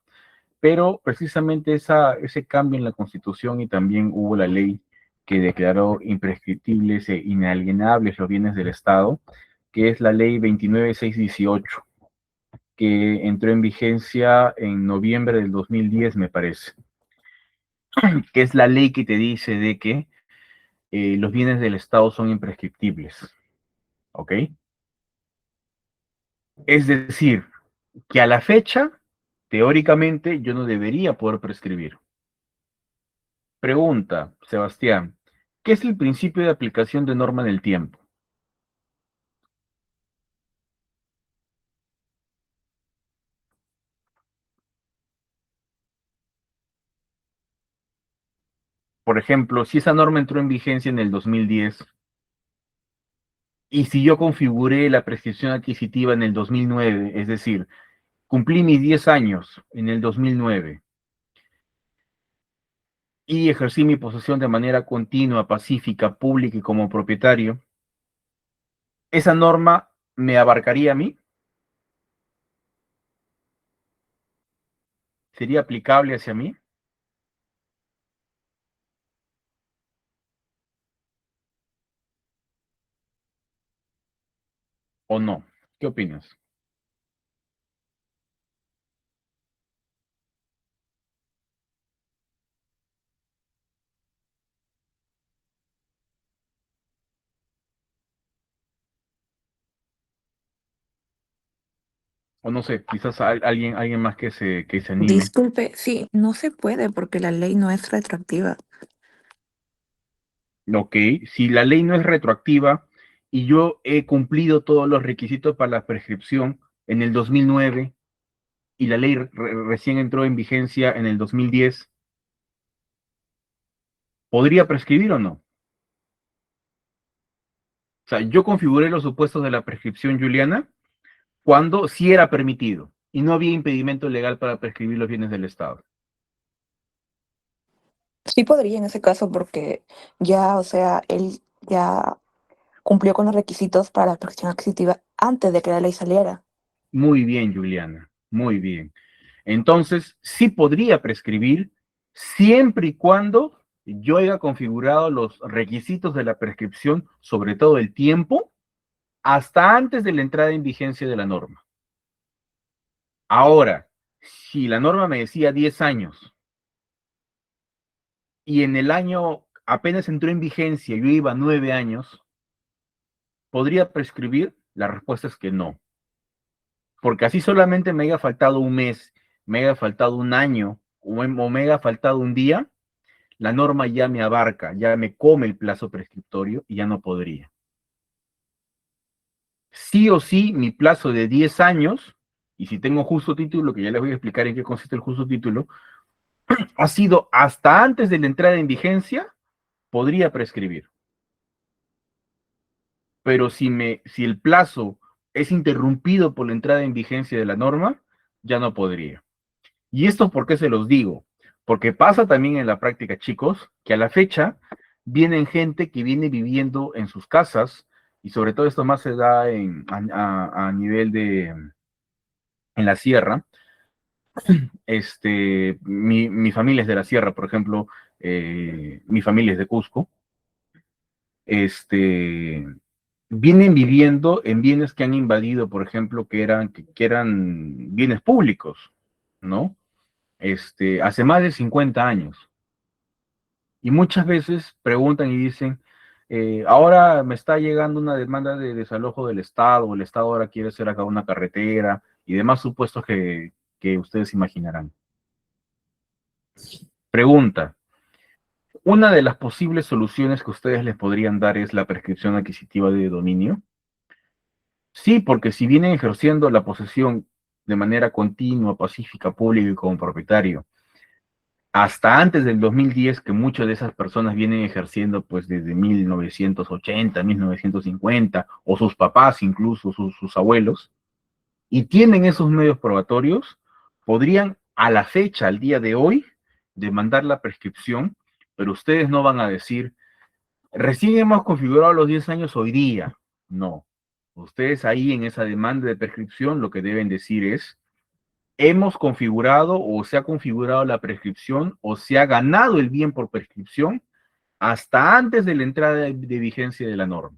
pero precisamente ese cambio en la Constitución y también hubo la ley que declaró imprescriptibles e inalienables los bienes del Estado, que es la ley 29618, que entró en vigencia en noviembre del 2010, me parece, que es la ley que te dice de que los bienes del Estado son imprescriptibles, ¿ok? Es decir, que a la fecha, teóricamente, yo no debería poder prescribir. Pregunta, Sebastián, ¿qué es el principio de aplicación de norma en el tiempo? Por ejemplo, si esa norma entró en vigencia en el 2010 y si yo configuré la prescripción adquisitiva en el 2009, es decir, cumplí mis 10 años en el 2009 y ejercí mi posesión de manera continua, pacífica, pública y como propietario, ¿esa norma me abarcaría a mí? ¿Sería aplicable hacia mí o no? ¿Qué opinas? O no sé, quizás alguien más que se anime. Disculpe, sí, no se puede porque la ley no es retroactiva. Ok, si la ley no es retroactiva y yo he cumplido todos los requisitos para la prescripción en el 2009 y la ley recién entró en vigencia en el 2010, ¿podría prescribir o no? O sea, yo configuré los supuestos de la prescripción juliana cuando sí era permitido y no había impedimento legal para prescribir los bienes del Estado. Sí podría en ese caso porque ya, o sea, él ya cumplió con los requisitos para la protección adquisitiva antes de que la ley saliera. Muy bien, Juliana, muy bien. Entonces, sí podría prescribir siempre y cuando yo haya configurado los requisitos de la prescripción, sobre todo el tiempo, hasta antes de la entrada en vigencia de la norma. Ahora, si la norma me decía 10 años y en el año apenas entró en vigencia, yo iba 9 años, ¿podría prescribir? La respuesta es que no. Porque así solamente me haya faltado un mes, me haya faltado un año o me haya faltado un día, la norma ya me abarca, ya me come el plazo prescriptorio y ya no podría. Sí o sí, mi plazo de 10 años, y si tengo justo título, que ya les voy a explicar en qué consiste el justo título, ha sido hasta antes de la entrada en vigencia, podría prescribir. Pero si el plazo es interrumpido por la entrada en vigencia de la norma, ya no podría. ¿Y esto por qué se los digo? Porque pasa también en la práctica, chicos, que a la fecha vienen gente que viene viviendo en sus casas, y sobre todo esto más se da a nivel de, en la sierra. Mi familia es de la sierra, por ejemplo, mi familia es de Cusco. Vienen viviendo en bienes que han invadido, por ejemplo, que eran bienes públicos, ¿no? hace más de 50 años. Y muchas veces preguntan y dicen, ahora me está llegando una demanda de desalojo del Estado, o el Estado ahora quiere hacer acá una carretera y demás supuestos que ustedes imaginarán. Pregunta, una de las posibles soluciones que ustedes les podrían dar es la prescripción adquisitiva de dominio. Sí, porque si vienen ejerciendo la posesión de manera continua, pacífica, pública y como propietario, hasta antes del 2010, que muchas de esas personas vienen ejerciendo pues desde 1980, 1950, o sus papás incluso, sus abuelos, y tienen esos medios probatorios, podrían a la fecha, al día de hoy, demandar la prescripción, pero ustedes no van a decir, recién hemos configurado los 10 años hoy día. No. Ustedes ahí en esa demanda de prescripción lo que deben decir es, hemos configurado o se ha configurado la prescripción o se ha ganado el bien por prescripción hasta antes de la entrada de vigencia de la norma.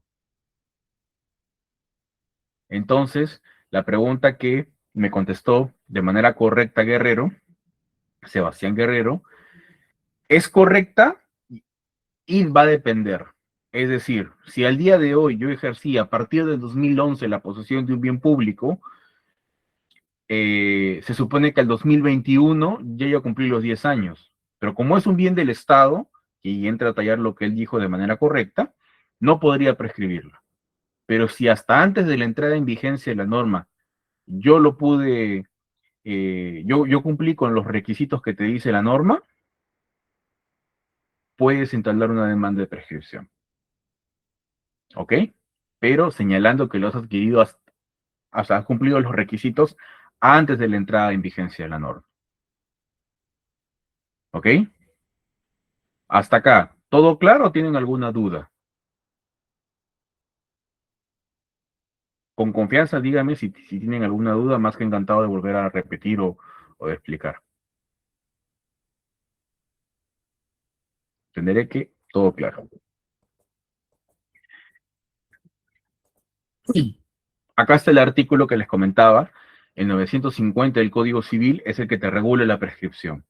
Entonces, la pregunta que me contestó de manera correcta Guerrero, Sebastián Guerrero, es correcta y va a depender. Es decir, si al día de hoy yo ejercí a partir del 2011 la posesión de un bien público, se supone que al 2021 ya cumplí los 10 años. Pero como es un bien del Estado, y entra a tallar lo que él dijo de manera correcta, no podría prescribirlo. Pero si hasta antes de la entrada en vigencia de la norma yo lo pude, yo cumplí con los requisitos que te dice la norma, puedes entablar una demanda de prescripción. ¿Ok? Pero señalando que lo has adquirido hasta has cumplido los requisitos antes de la entrada en vigencia de la norma. ¿Ok? Hasta acá. ¿Todo claro o tienen alguna duda? Con confianza, díganme si tienen alguna duda, más que encantado de volver a repetir o de explicar. Entenderé que todo claro. Acá está el artículo que les comentaba. El 950 del Código Civil es el que te regula la prescripción.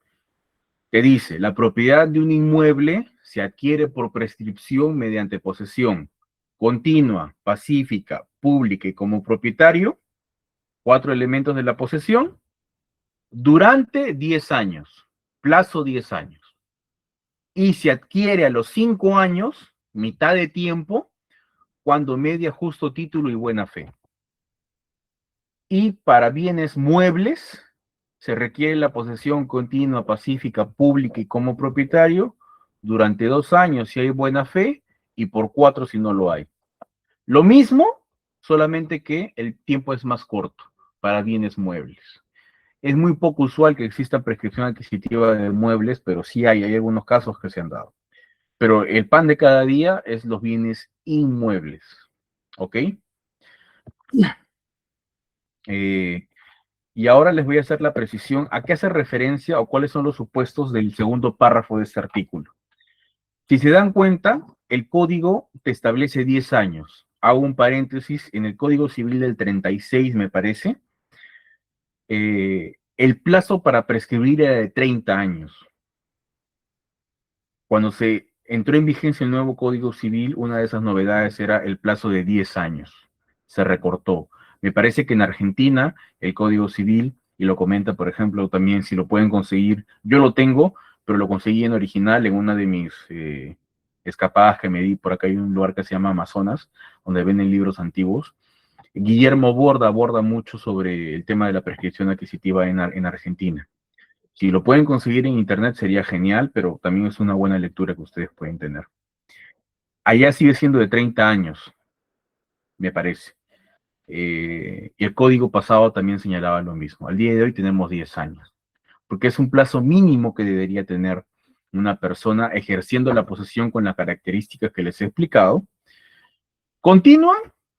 Te dice, la propiedad de un inmueble se adquiere por prescripción mediante posesión continua, pacífica, pública y como propietario, 4 elementos de la posesión, durante 10 años, plazo 10 años. Y se adquiere a los 5 años, mitad de tiempo, cuando media justo título y buena fe. Y para bienes muebles, se requiere la posesión continua, pacífica, pública y como propietario durante 2 años si hay buena fe y por 4 si no lo hay. Lo mismo, solamente que el tiempo es más corto para bienes muebles. Es muy poco usual que exista prescripción adquisitiva de muebles, pero sí hay algunos casos que se han dado. Pero el pan de cada día es los bienes inmuebles. ¿Ok? Y ahora les voy a hacer la precisión a qué hace referencia o cuáles son los supuestos del segundo párrafo de este artículo. Si se dan cuenta, el código te establece 10 años. Hago un paréntesis, en el Código Civil del 36, me parece, el plazo para prescribir era de 30 años. Cuando se entró en vigencia el nuevo Código Civil, una de esas novedades era el plazo de 10 años. Se recortó. Me parece que en Argentina el Código Civil, y lo comenta, por ejemplo, también si lo pueden conseguir, yo lo tengo, pero lo conseguí en original en una de mis escapadas que me di. Por acá hay un lugar que se llama Amazonas, donde venden libros antiguos. Guillermo Borda aborda mucho sobre el tema de la prescripción adquisitiva en Argentina. Si lo pueden conseguir en internet sería genial, pero también es una buena lectura que ustedes pueden tener. Allá sigue siendo de 30 años, me parece. Y el código pasado también señalaba lo mismo. Al día de hoy tenemos 10 años, porque es un plazo mínimo que debería tener una persona ejerciendo la posesión con las características que les he explicado. Continua,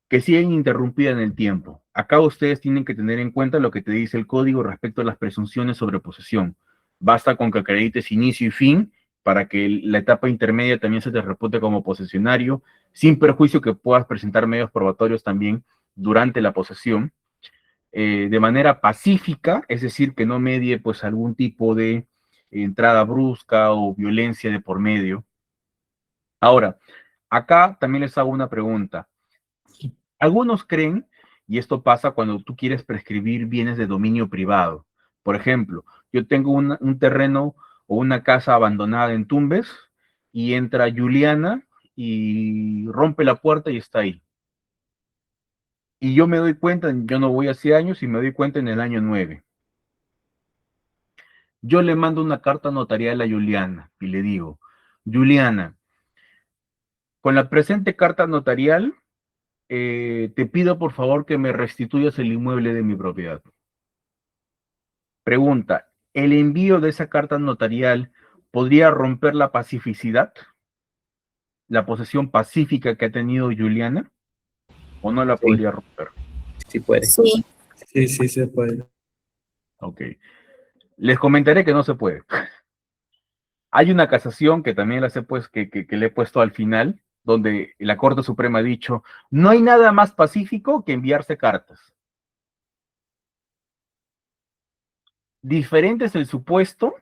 que siga ininterrumpida en el tiempo. Acá ustedes tienen que tener en cuenta lo que te dice el código respecto a las presunciones sobre posesión. Basta con que acredites inicio y fin para que la etapa intermedia también se te repute como posesionario, sin perjuicio que puedas presentar medios probatorios también durante la posesión. de manera pacífica, es decir, que no medie pues algún tipo de entrada brusca o violencia de por medio. Ahora, acá también les hago una pregunta. Algunos creen, y esto pasa cuando tú quieres prescribir bienes de dominio privado. Por ejemplo, yo tengo un terreno o una casa abandonada en Tumbes y entra Juliana y rompe la puerta y está ahí. Y yo me doy cuenta, yo no voy hace años y me doy cuenta en el año 9. Yo le mando una carta notarial a Juliana y le digo, Juliana, con la presente carta notarial, te pido por favor que me restituyas el inmueble de mi propiedad. Pregunta, ¿el envío de esa carta notarial podría romper la pacificidad, la posesión pacífica que ha tenido Juliana? ¿O no la podría romper? Sí puede. Sí. Sí, sí se puede. Ok. Les comentaré que no se puede. Hay una casación que también la sé, pues, que le he puesto al final, donde la Corte Suprema ha dicho, no hay nada más pacífico que enviarse cartas. Diferente es el supuesto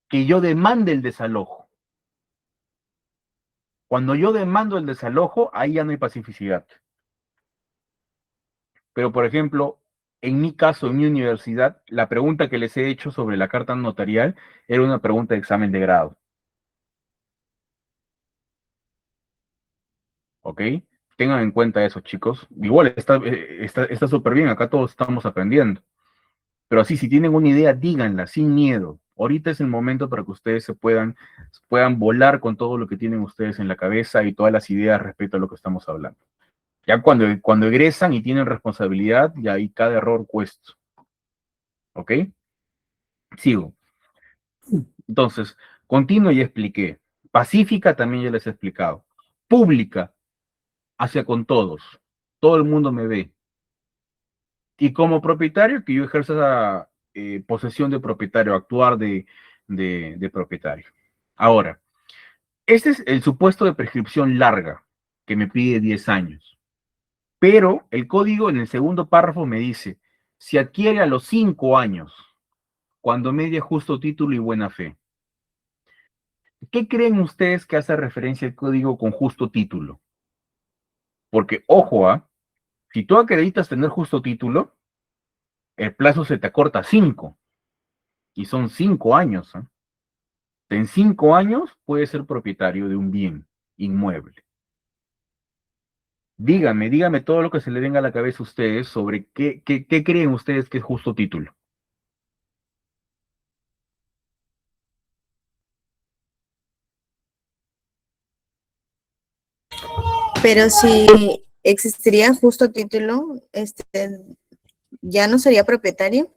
que yo demande el desalojo. Cuando yo demando el desalojo, ahí ya no hay pacificidad. Pero, por ejemplo, en mi caso, en mi universidad, la pregunta que les he hecho sobre la carta notarial era una pregunta de examen de grado. ¿Ok? Tengan en cuenta eso, chicos. Igual está súper bien, acá todos estamos aprendiendo. Pero así, si tienen una idea, díganla, sin miedo. Ahorita es el momento para que ustedes puedan volar con todo lo que tienen ustedes en la cabeza y todas las ideas respecto a lo que estamos hablando. Ya cuando egresan y tienen responsabilidad, ya ahí cada error cuesta. ¿Ok? Sigo. Entonces, continuo y expliqué. Pacífica también ya les he explicado. Pública, hacia con todos. Todo el mundo me ve. Y como propietario, que yo ejerza esa posesión de propietario, actuar de propietario. Ahora, este es el supuesto de prescripción larga, que me pide 10 años. Pero el código en el segundo párrafo me dice, si adquiere a los 5 años, cuando medie justo título y buena fe. ¿Qué creen ustedes que hace referencia el código con justo título? Porque, ojo, si tú acreditas tener justo título, el plazo se te acorta a 5. Y son 5 años. En 5 años puedes ser propietario de un bien inmueble. Dígame todo lo que se le venga a la cabeza a ustedes sobre qué creen ustedes que es justo título. Pero si existiría justo título, ¿ya no sería propietario?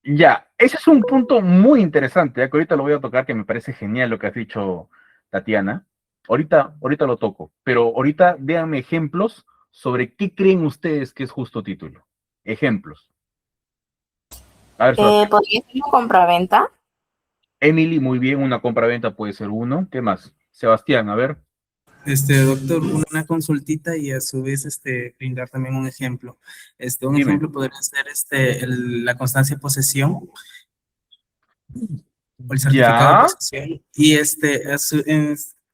Ya, ese es un punto muy interesante, que ahorita lo voy a tocar, que me parece genial lo que has dicho, Tatiana. Ahorita lo toco, pero ahorita déjenme ejemplos sobre qué creen ustedes que es justo título. Ejemplos. A ver, Sebastián. ¿Podría ser una compraventa? Emily, muy bien, una compra-venta puede ser uno. ¿Qué más? Sebastián, a ver. Doctor, una consultita y a su vez brindar también un ejemplo. Un Dime. ejemplo podría ser la constancia de posesión o el certificado de Ya. posesión. Y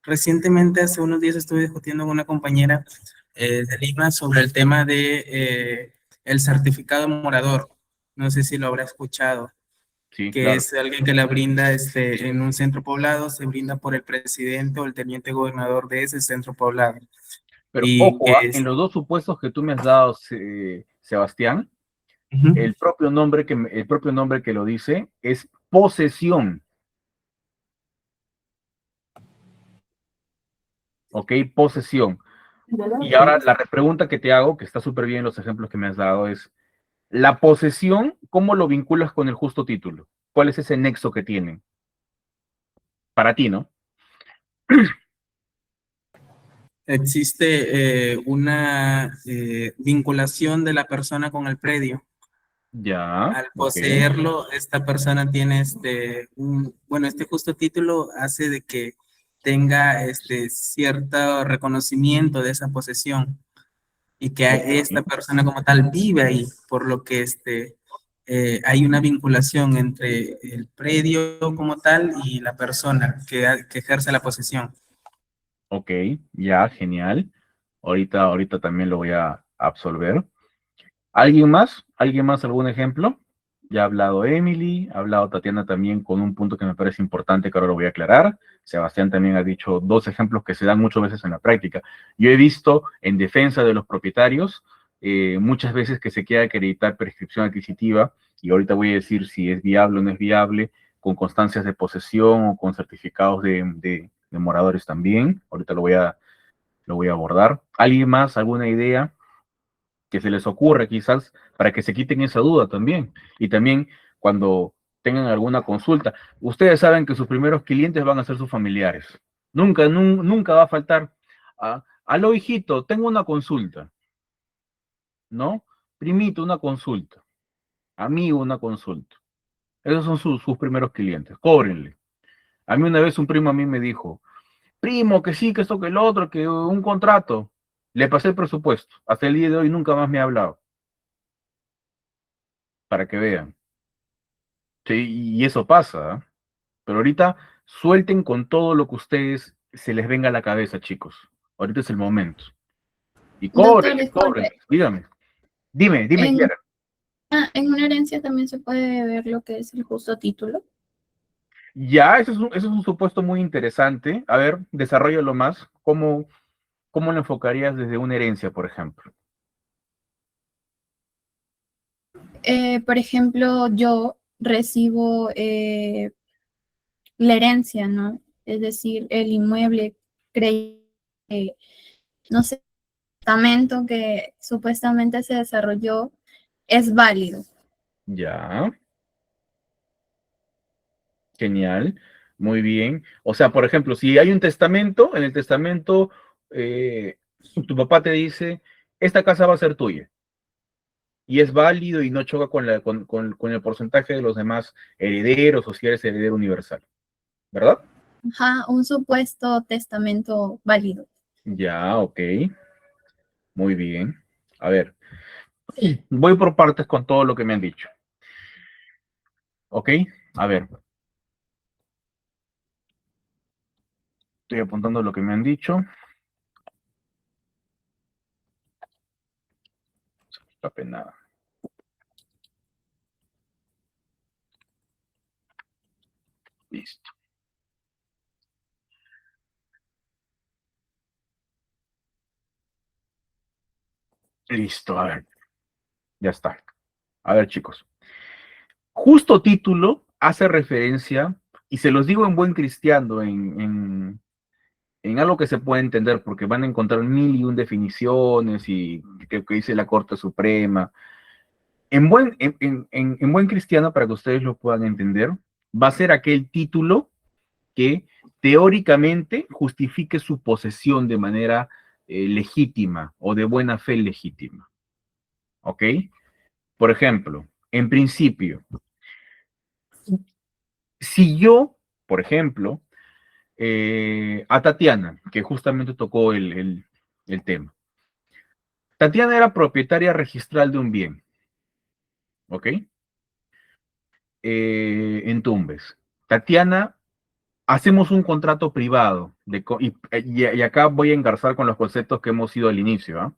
recientemente, hace unos días, estuve discutiendo con una compañera de Lima sobre el tema de el certificado morador. No sé si lo habrá escuchado. Sí, Que claro. es alguien que la brinda en un centro poblado, se brinda por el presidente o el teniente gobernador de ese centro poblado. Pero Y ojo, en los dos supuestos que tú me has dado, Sebastián, el propio nombre que lo dice es posesión. ¿Ok? Posesión. Y ahora la pregunta que te hago, que está súper bien los ejemplos que me has dado, es, ¿la posesión cómo lo vinculas con el justo título? ¿Cuál es ese nexo que tienen? Para ti, ¿no? existe una vinculación de la persona con el predio. Ya. Al ok. poseerlo, esta persona tiene este justo título hace de que tenga cierto reconocimiento de esa posesión. y que esta persona como tal vive ahí, por lo que hay una vinculación entre el predio como tal y la persona que ejerce la posesión. Ok, ya, genial. Ahorita también lo voy a absolver. ¿Alguien más? ¿Alguien más algún ejemplo? Ya ha hablado Emily, ha hablado Tatiana también con un punto que me parece importante que ahora lo voy a aclarar. Sebastián también ha dicho dos ejemplos que se dan muchas veces en la práctica. Yo he visto en defensa de los propietarios muchas veces que se quiere acreditar prescripción adquisitiva, y ahorita voy a decir si es viable o no es viable, con constancias de posesión o con certificados de moradores también. Ahorita lo voy a abordar. ¿Alguien más? ¿Alguna idea que se les ocurre quizás para que se quiten esa duda también? Y también cuando tengan alguna consulta, ustedes saben que sus primeros clientes van a ser sus familiares. Nunca va a faltar, aló hijito, tengo una consulta, ¿no? Primito, una consulta. Amigo, una consulta. Esos son sus primeros clientes, cóbrenle. A mí una vez un primo a mí me dijo, primo, que sí, que esto, que el otro, que un contrato. Le pasé el presupuesto. Hasta el día de hoy nunca más me ha hablado. Para que vean. Sí, y eso pasa, ¿eh? Pero ahorita suelten con todo lo que ustedes se les venga a la cabeza, chicos. Ahorita es el momento. Y Doctor, cóbrenle, disculpe, dígame. Dime, en, Kiara. en una herencia también se puede ver lo que es el justo título. Ya, eso es un supuesto muy interesante. A ver, desarrollalo más. ¿Cómo lo enfocarías desde una herencia, por ejemplo? Por ejemplo, yo recibo la herencia, ¿no? Es decir, el inmueble, no sé, testamento que supuestamente se desarrolló es válido. Ya, genial, muy bien. O sea, por ejemplo, si hay un testamento, en el testamento tu papá te dice, esta casa va a ser tuya, y es válido y no choca con el porcentaje de los demás herederos o si eres heredero universal, ¿verdad? Ajá, un supuesto testamento válido. Ya, ok, muy bien. A ver, voy por partes con todo lo que me han dicho. ¿Ok? A ver, estoy apuntando lo que me han dicho. Está penada. Listo. Listo, a ver. Ya está. A ver, chicos. Justo título hace referencia, y se los digo en buen cristiano, en algo que se puede entender, porque van a encontrar mil y un definiciones y que dice la Corte Suprema. En buen cristiano, para que ustedes lo puedan entender, va a ser aquel título que teóricamente justifique su posesión de manera legítima o de buena fe legítima. ¿Ok? Por ejemplo, en principio, si yo, por ejemplo, a Tatiana, que justamente tocó el tema. Tatiana era propietaria registral de un bien, ¿ok? En Tumbes. Tatiana, hacemos un contrato privado, y acá voy a engarzar con los conceptos que hemos ido al inicio, ¿ah?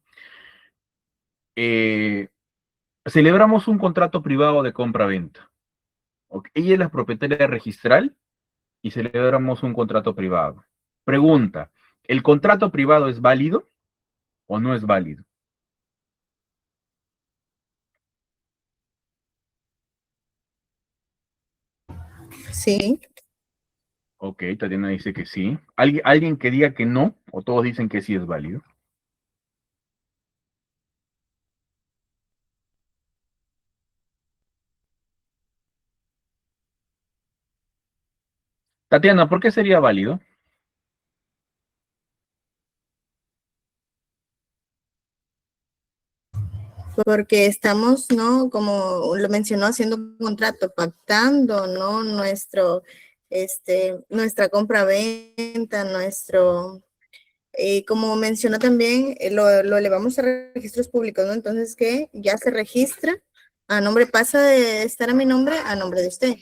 Celebramos un contrato privado de compra-venta. ¿Ok? Ella es la propietaria registral y celebramos un contrato privado. Pregunta, ¿el contrato privado es válido o no es válido? Sí. Ok, Tatiana dice que sí. ¿Alguien que diga que no? ¿O todos dicen que sí es válido? Tatiana, ¿por qué sería válido? Porque estamos, ¿no? Como lo mencionó, haciendo un contrato, pactando, ¿no? Nuestra compra-venta, como mencionó también, lo elevamos a registros públicos, ¿no? Entonces, que ya se registra, pasa de estar a mi nombre a nombre de usted.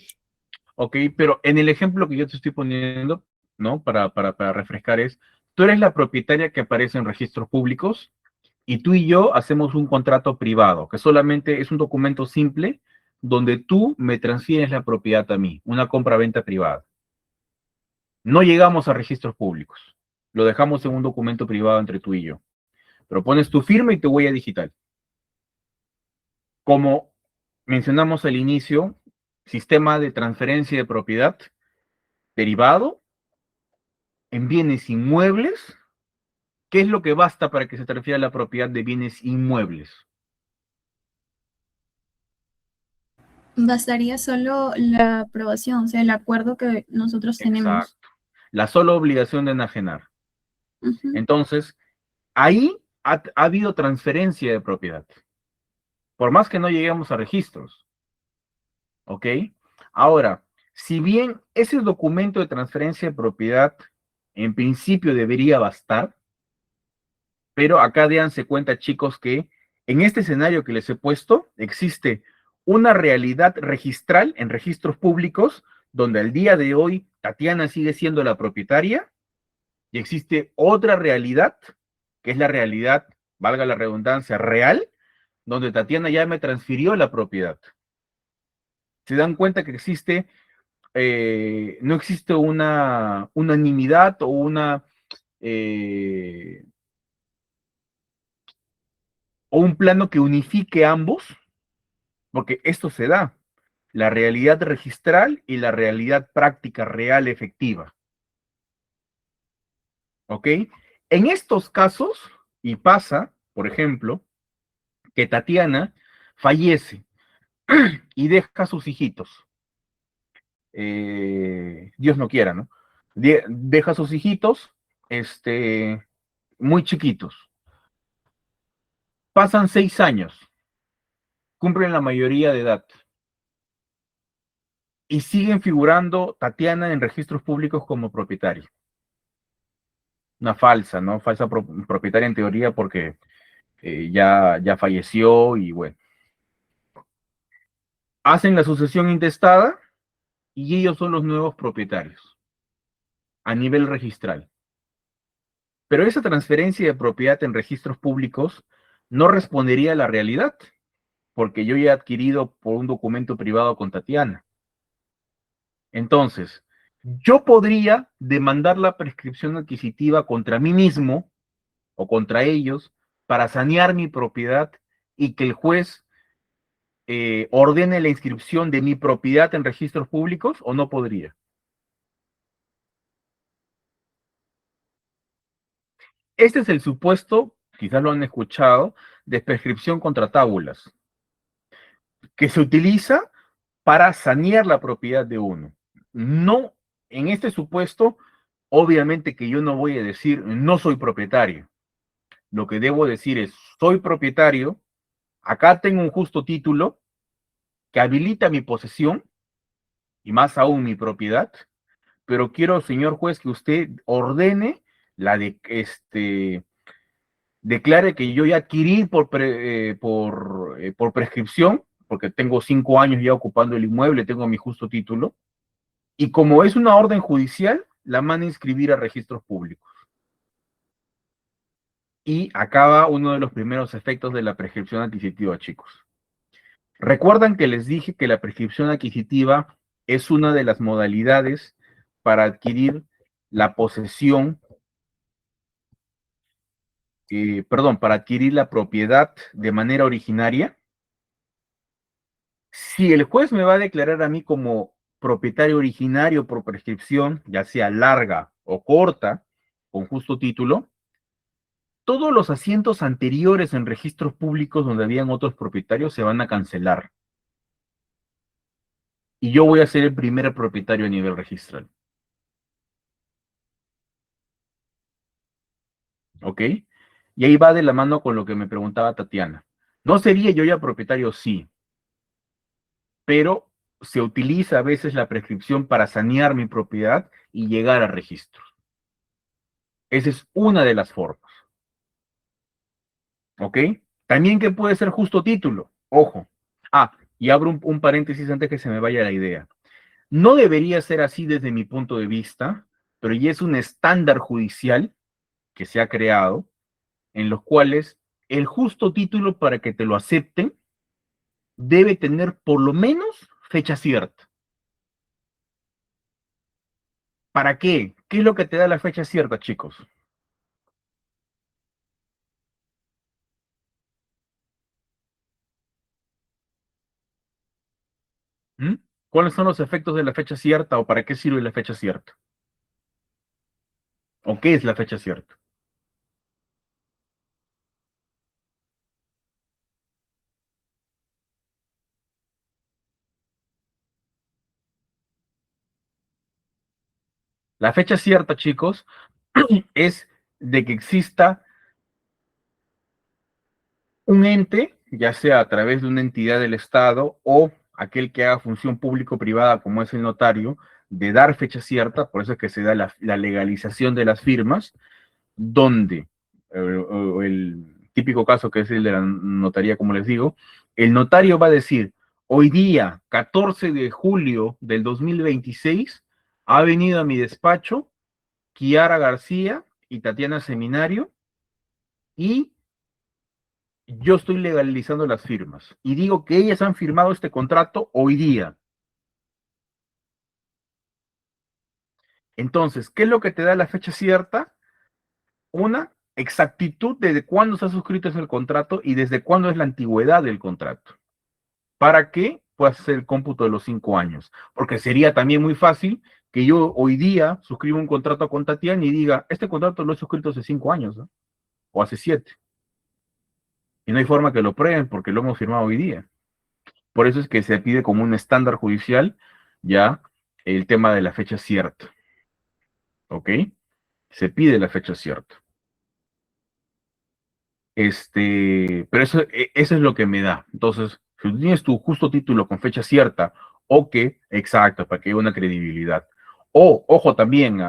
Ok, pero en el ejemplo que yo te estoy poniendo, ¿no? Para refrescar tú eres la propietaria que aparece en registros públicos y tú y yo hacemos un contrato privado, que solamente es un documento simple donde tú me transfieres la propiedad a mí, una compra-venta privada. No llegamos a registros públicos, lo dejamos en un documento privado entre tú y yo, pero pones tu firma y tu huella digital. Como mencionamos al inicio, sistema de transferencia de propiedad derivado en bienes inmuebles. ¿Qué es lo que basta para que se transfiera la propiedad de bienes inmuebles? Bastaría solo la aprobación, o sea, el acuerdo que nosotros tenemos. Exacto. La sola obligación de enajenar. Ujú. Entonces, ahí ha habido transferencia de propiedad. Por más que no lleguemos a registros. ¿Ok? Ahora, si bien ese documento de transferencia de propiedad en principio debería bastar, pero acá déanse cuenta, chicos, que en este escenario que les he puesto, existe una realidad registral en registros públicos, donde al día de hoy Tatiana sigue siendo la propietaria, y existe otra realidad, que es la realidad, valga la redundancia, real, donde Tatiana ya me transfirió la propiedad. Se dan cuenta que existe, no existe una unanimidad o un plano que unifique ambos, porque esto se da, la realidad registral y la realidad práctica, real, efectiva. ¿Ok? En estos casos, y pasa, por ejemplo, que Tatiana fallece y deja a sus hijitos. Dios no quiera, ¿no? Deja a sus hijitos, muy chiquitos. Pasan 6 años, cumplen la mayoría de edad y siguen figurando Tatiana en registros públicos como propietaria. Una falsa, ¿no? Falsa propietaria en teoría porque ya falleció y bueno. Hacen la sucesión intestada y ellos son los nuevos propietarios a nivel registral. Pero esa transferencia de propiedad en registros públicos no respondería a la realidad, porque yo ya he adquirido por un documento privado con Tatiana. Entonces, yo podría demandar la prescripción adquisitiva contra mí mismo o contra ellos para sanear mi propiedad y que el juez ordene la inscripción de mi propiedad en registros públicos, o no podría. Este es el supuesto, quizás lo han escuchado, de prescripción contra tábulas, que se utiliza para sanear la propiedad de uno. No, en este supuesto, obviamente que yo no voy a decir no soy propietario. Lo que debo decir es soy propietario, acá tengo un justo título que habilita mi posesión y más aún mi propiedad, pero quiero, señor juez, que usted ordene declare que yo ya adquirí por prescripción, porque tengo 5 años ya ocupando el inmueble, tengo mi justo título, y como es una orden judicial, la manda a inscribir a registros públicos. Y acaba uno de los primeros efectos de la prescripción adquisitiva, chicos. Recuerdan que les dije que la prescripción adquisitiva es una de las modalidades para adquirir la posesión, para adquirir la propiedad de manera originaria. Si el juez me va a declarar a mí como propietario originario por prescripción, ya sea larga o corta, con justo título, todos los asientos anteriores en registros públicos donde habían otros propietarios se van a cancelar. Y yo voy a ser el primer propietario a nivel registral. ¿Ok? Y ahí va de la mano con lo que me preguntaba Tatiana. ¿No sería yo ya propietario? Sí. Pero se utiliza a veces la prescripción para sanear mi propiedad y llegar a registros. Esa es una de las formas. ¿Ok? También que puede ser justo título. Ojo. Ah, y abro un paréntesis antes que se me vaya la idea. No debería ser así desde mi punto de vista, pero ya es un estándar judicial que se ha creado, en los cuales el justo título para que te lo acepten debe tener por lo menos fecha cierta. ¿Para qué? ¿Qué es lo que te da la fecha cierta, chicos? ¿Mm? ¿Cuáles son los efectos de la fecha cierta o para qué sirve la fecha cierta? ¿O qué es la fecha cierta? La fecha cierta, chicos, es de que exista un ente, ya sea a través de una entidad del Estado o aquel que haga función público-privada como es el notario, de dar fecha cierta, por eso es que se da la legalización de las firmas, donde el típico caso que es el de la notaría, como les digo, el notario va a decir, hoy día, 14 de julio del 2026, ha venido a mi despacho Kiara García y Tatiana Seminario y yo estoy legalizando las firmas y digo que ellas han firmado este contrato hoy día. Entonces, ¿qué es lo que te da la fecha cierta? Una exactitud desde cuándo se ha suscrito ese contrato y desde cuándo es la antigüedad del contrato. ¿Para qué? Puedas hacer el cómputo de los 5 años. Porque sería también muy fácil que yo hoy día suscriba un contrato con Tatiana y diga, este contrato lo he suscrito hace 5 años, ¿no? O hace 7. Y no hay forma que lo prueben porque lo hemos firmado hoy día. Por eso es que se pide como un estándar judicial ya el tema de la fecha cierta. ¿Ok? Se pide la fecha cierta. Pero eso es lo que me da. Entonces, si tú tienes tu justo título con fecha cierta, o que, exacto, para que haya una credibilidad. O, ojo también,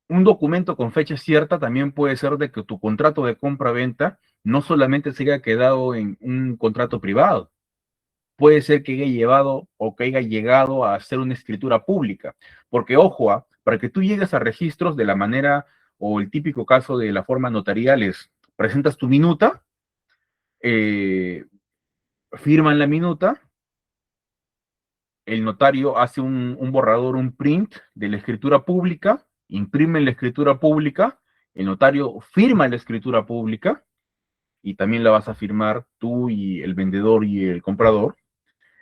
un documento con fecha cierta también puede ser de que tu contrato de compra-venta no solamente se haya quedado en un contrato privado, puede ser que haya llevado o que haya llegado a hacer una escritura pública. Porque, ojo, para que tú llegues a registros de la manera o el típico caso de la forma notarial es, presentas tu minuta, firman la minuta, el notario hace un borrador, un print de la escritura pública, imprime la escritura pública, el notario firma la escritura pública y también la vas a firmar tú y el vendedor y el comprador.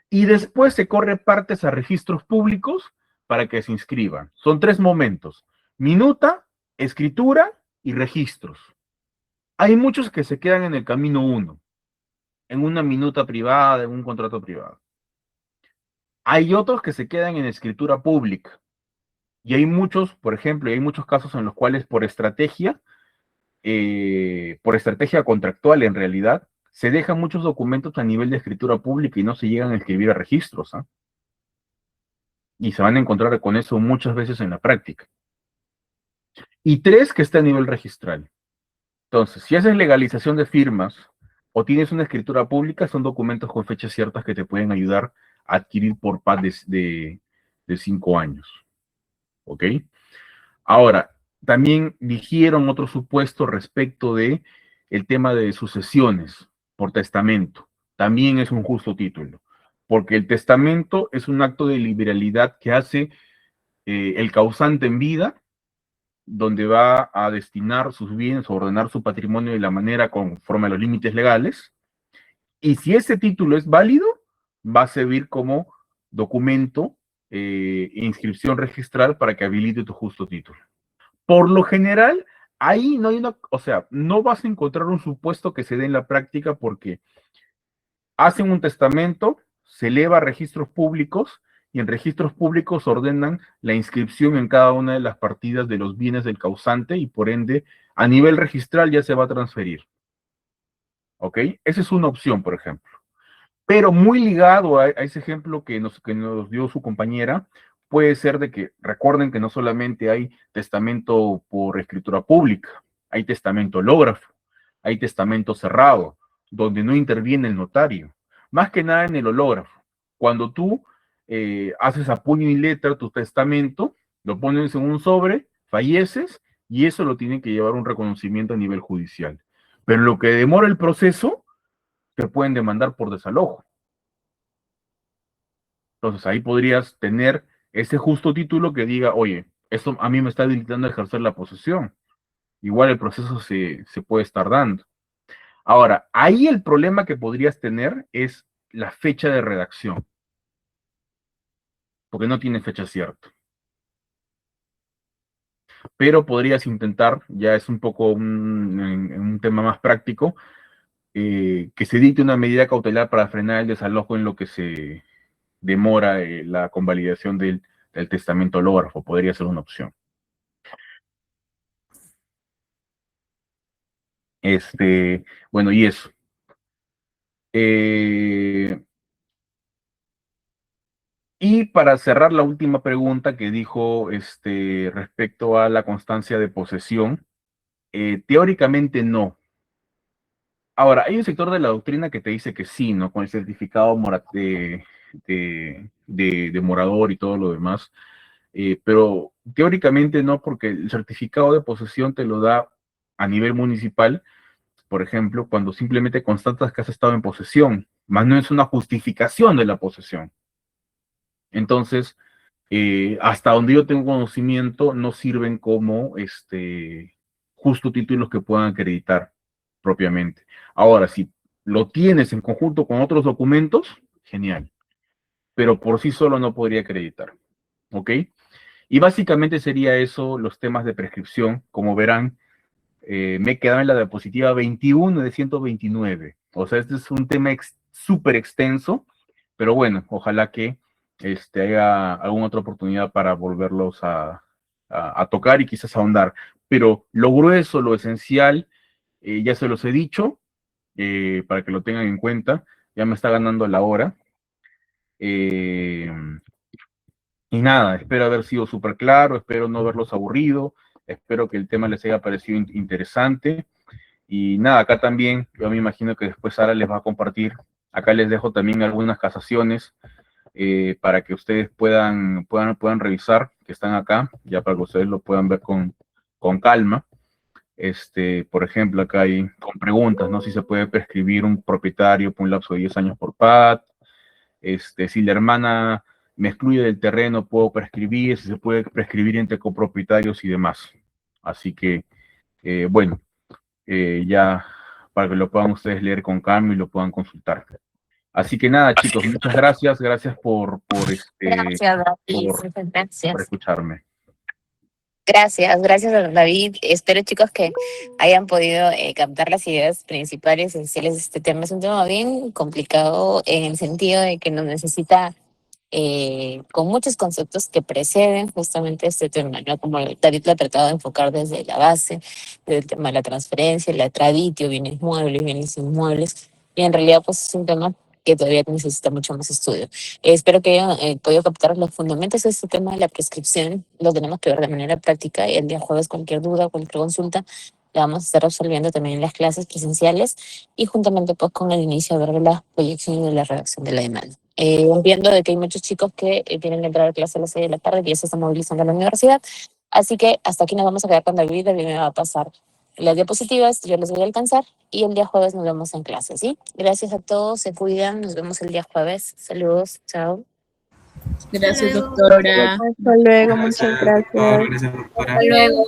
Y después se corre partes a registros públicos para que se inscriban. Son 3 momentos: minuta, escritura y registros. Hay muchos que se quedan en el camino 1, en una minuta privada, en un contrato privado. Hay otros que se quedan en escritura pública. Y hay muchos, por ejemplo, hay muchos casos en los cuales por estrategia contractual en realidad, se dejan muchos documentos a nivel de escritura pública y no se llegan a escribir a registros. Y se van a encontrar con eso muchas veces en la práctica. Y 3, que está a nivel registral. Entonces, si haces legalización de firmas o tienes una escritura pública, son documentos con fechas ciertas que te pueden ayudar a adquirir por paz de 5 años. ¿Ok? Ahora, también dijeron otro supuesto respecto de el tema de sucesiones por testamento. También es un justo título, porque el testamento es un acto de liberalidad que hace el causante en vida, donde va a destinar sus bienes, ordenar su patrimonio de la manera conforme a los límites legales. Y si ese título es válido, va a servir como documento, inscripción registral para que habilite tu justo título. Por lo general, ahí no hay no vas a encontrar un supuesto que se dé en la práctica porque hacen un testamento, se eleva a registros públicos y en registros públicos ordenan la inscripción en cada una de las partidas de los bienes del causante y por ende a nivel registral ya se va a transferir. ¿Ok? Esa es una opción, por ejemplo. Pero muy ligado a ese ejemplo que nos dio su compañera, puede ser de que, recuerden que no solamente hay testamento por escritura pública, hay testamento hológrafo, hay testamento cerrado, donde no interviene el notario. Más que nada en el hológrafo. Cuando tú haces a puño y letra tu testamento, lo pones en un sobre, falleces, y eso lo tiene que llevar un reconocimiento a nivel judicial. Pero lo que demora el proceso, te pueden demandar por desalojo. Entonces ahí podrías tener ese justo título que diga, oye, esto a mí me está habilitando a ejercer la posesión. Igual el proceso se puede estar dando. Ahora, ahí el problema que podrías tener es la fecha de redacción, porque no tiene fecha cierta. Pero podrías intentar, ya es un poco un tema más práctico, que se dicte una medida cautelar para frenar el desalojo en lo que se demora la convalidación del testamento hológrafo. Podría ser una opción. Bueno, y eso. Y para cerrar la última pregunta que dijo respecto a la constancia de posesión, teóricamente no. Ahora, hay un sector de la doctrina que te dice que sí, ¿no? Con el certificado de morador y todo lo demás, pero teóricamente no, porque el certificado de posesión te lo da a nivel municipal, por ejemplo, cuando simplemente constatas que has estado en posesión, más no es una justificación de la posesión. Entonces, hasta donde yo tengo conocimiento, no sirven como justo títulos que puedan acreditar propiamente. Ahora, si lo tienes en conjunto con otros documentos, genial. Pero por sí solo no podría acreditar. ¿Ok? Y básicamente sería eso los temas de prescripción. Como verán, me he quedado en la diapositiva 21 de 129. O sea, este es un tema súper extenso, pero bueno, ojalá que haya alguna otra oportunidad para volverlos a tocar y quizás ahondar. Pero lo grueso, lo esencial, ya se los he dicho, para que lo tengan en cuenta. Ya me está ganando la hora. Y nada, espero haber sido súper claro, espero no haberlos aburrido, espero que el tema les haya parecido interesante. Y nada, acá también, yo me imagino que después Sara les va a compartir. Acá les dejo también algunas casaciones para que ustedes puedan revisar, que están acá, ya para que ustedes lo puedan ver con calma. Por ejemplo, acá hay con preguntas, ¿no? Si se puede prescribir un propietario por un lapso de 10 años por PAD. Si la hermana me excluye del terreno, puedo prescribir, si se puede prescribir entre copropietarios y demás. Así que, bueno, ya para que lo puedan ustedes leer con calma y lo puedan consultar. Así que nada, chicos, muchas gracias. Gracias por escucharme. Gracias, David. Espero, chicos, que hayan podido captar las ideas principales, esenciales de este tema. Es un tema bien complicado en el sentido de que nos necesita con muchos conceptos que preceden justamente este tema, ¿no? Como David lo ha tratado de enfocar desde la base, desde el tema de la transferencia, la traditio, bienes muebles, bienes inmuebles, y en realidad pues es un tema que todavía necesita mucho más estudio. Espero que hayan podido captar los fundamentos de este tema de la prescripción. Lo tenemos que ver de manera práctica y el día jueves cualquier duda, cualquier consulta, la vamos a estar resolviendo también en las clases presenciales y juntamente pues con el inicio de la proyección y de la redacción de la demanda. Viendo de que hay muchos chicos que tienen que entrar a clase a las 6 de la tarde y ya se están movilizando a la universidad. Así que hasta aquí nos vamos a quedar con David. David me va a pasar las diapositivas, yo les voy a alcanzar y el día jueves nos vemos en clase, ¿sí? Gracias a todos, se cuidan, nos vemos el día jueves. Saludos, chao. Gracias, doctora. Hasta luego, muchas gracias. Gracias, doctora. Hasta luego.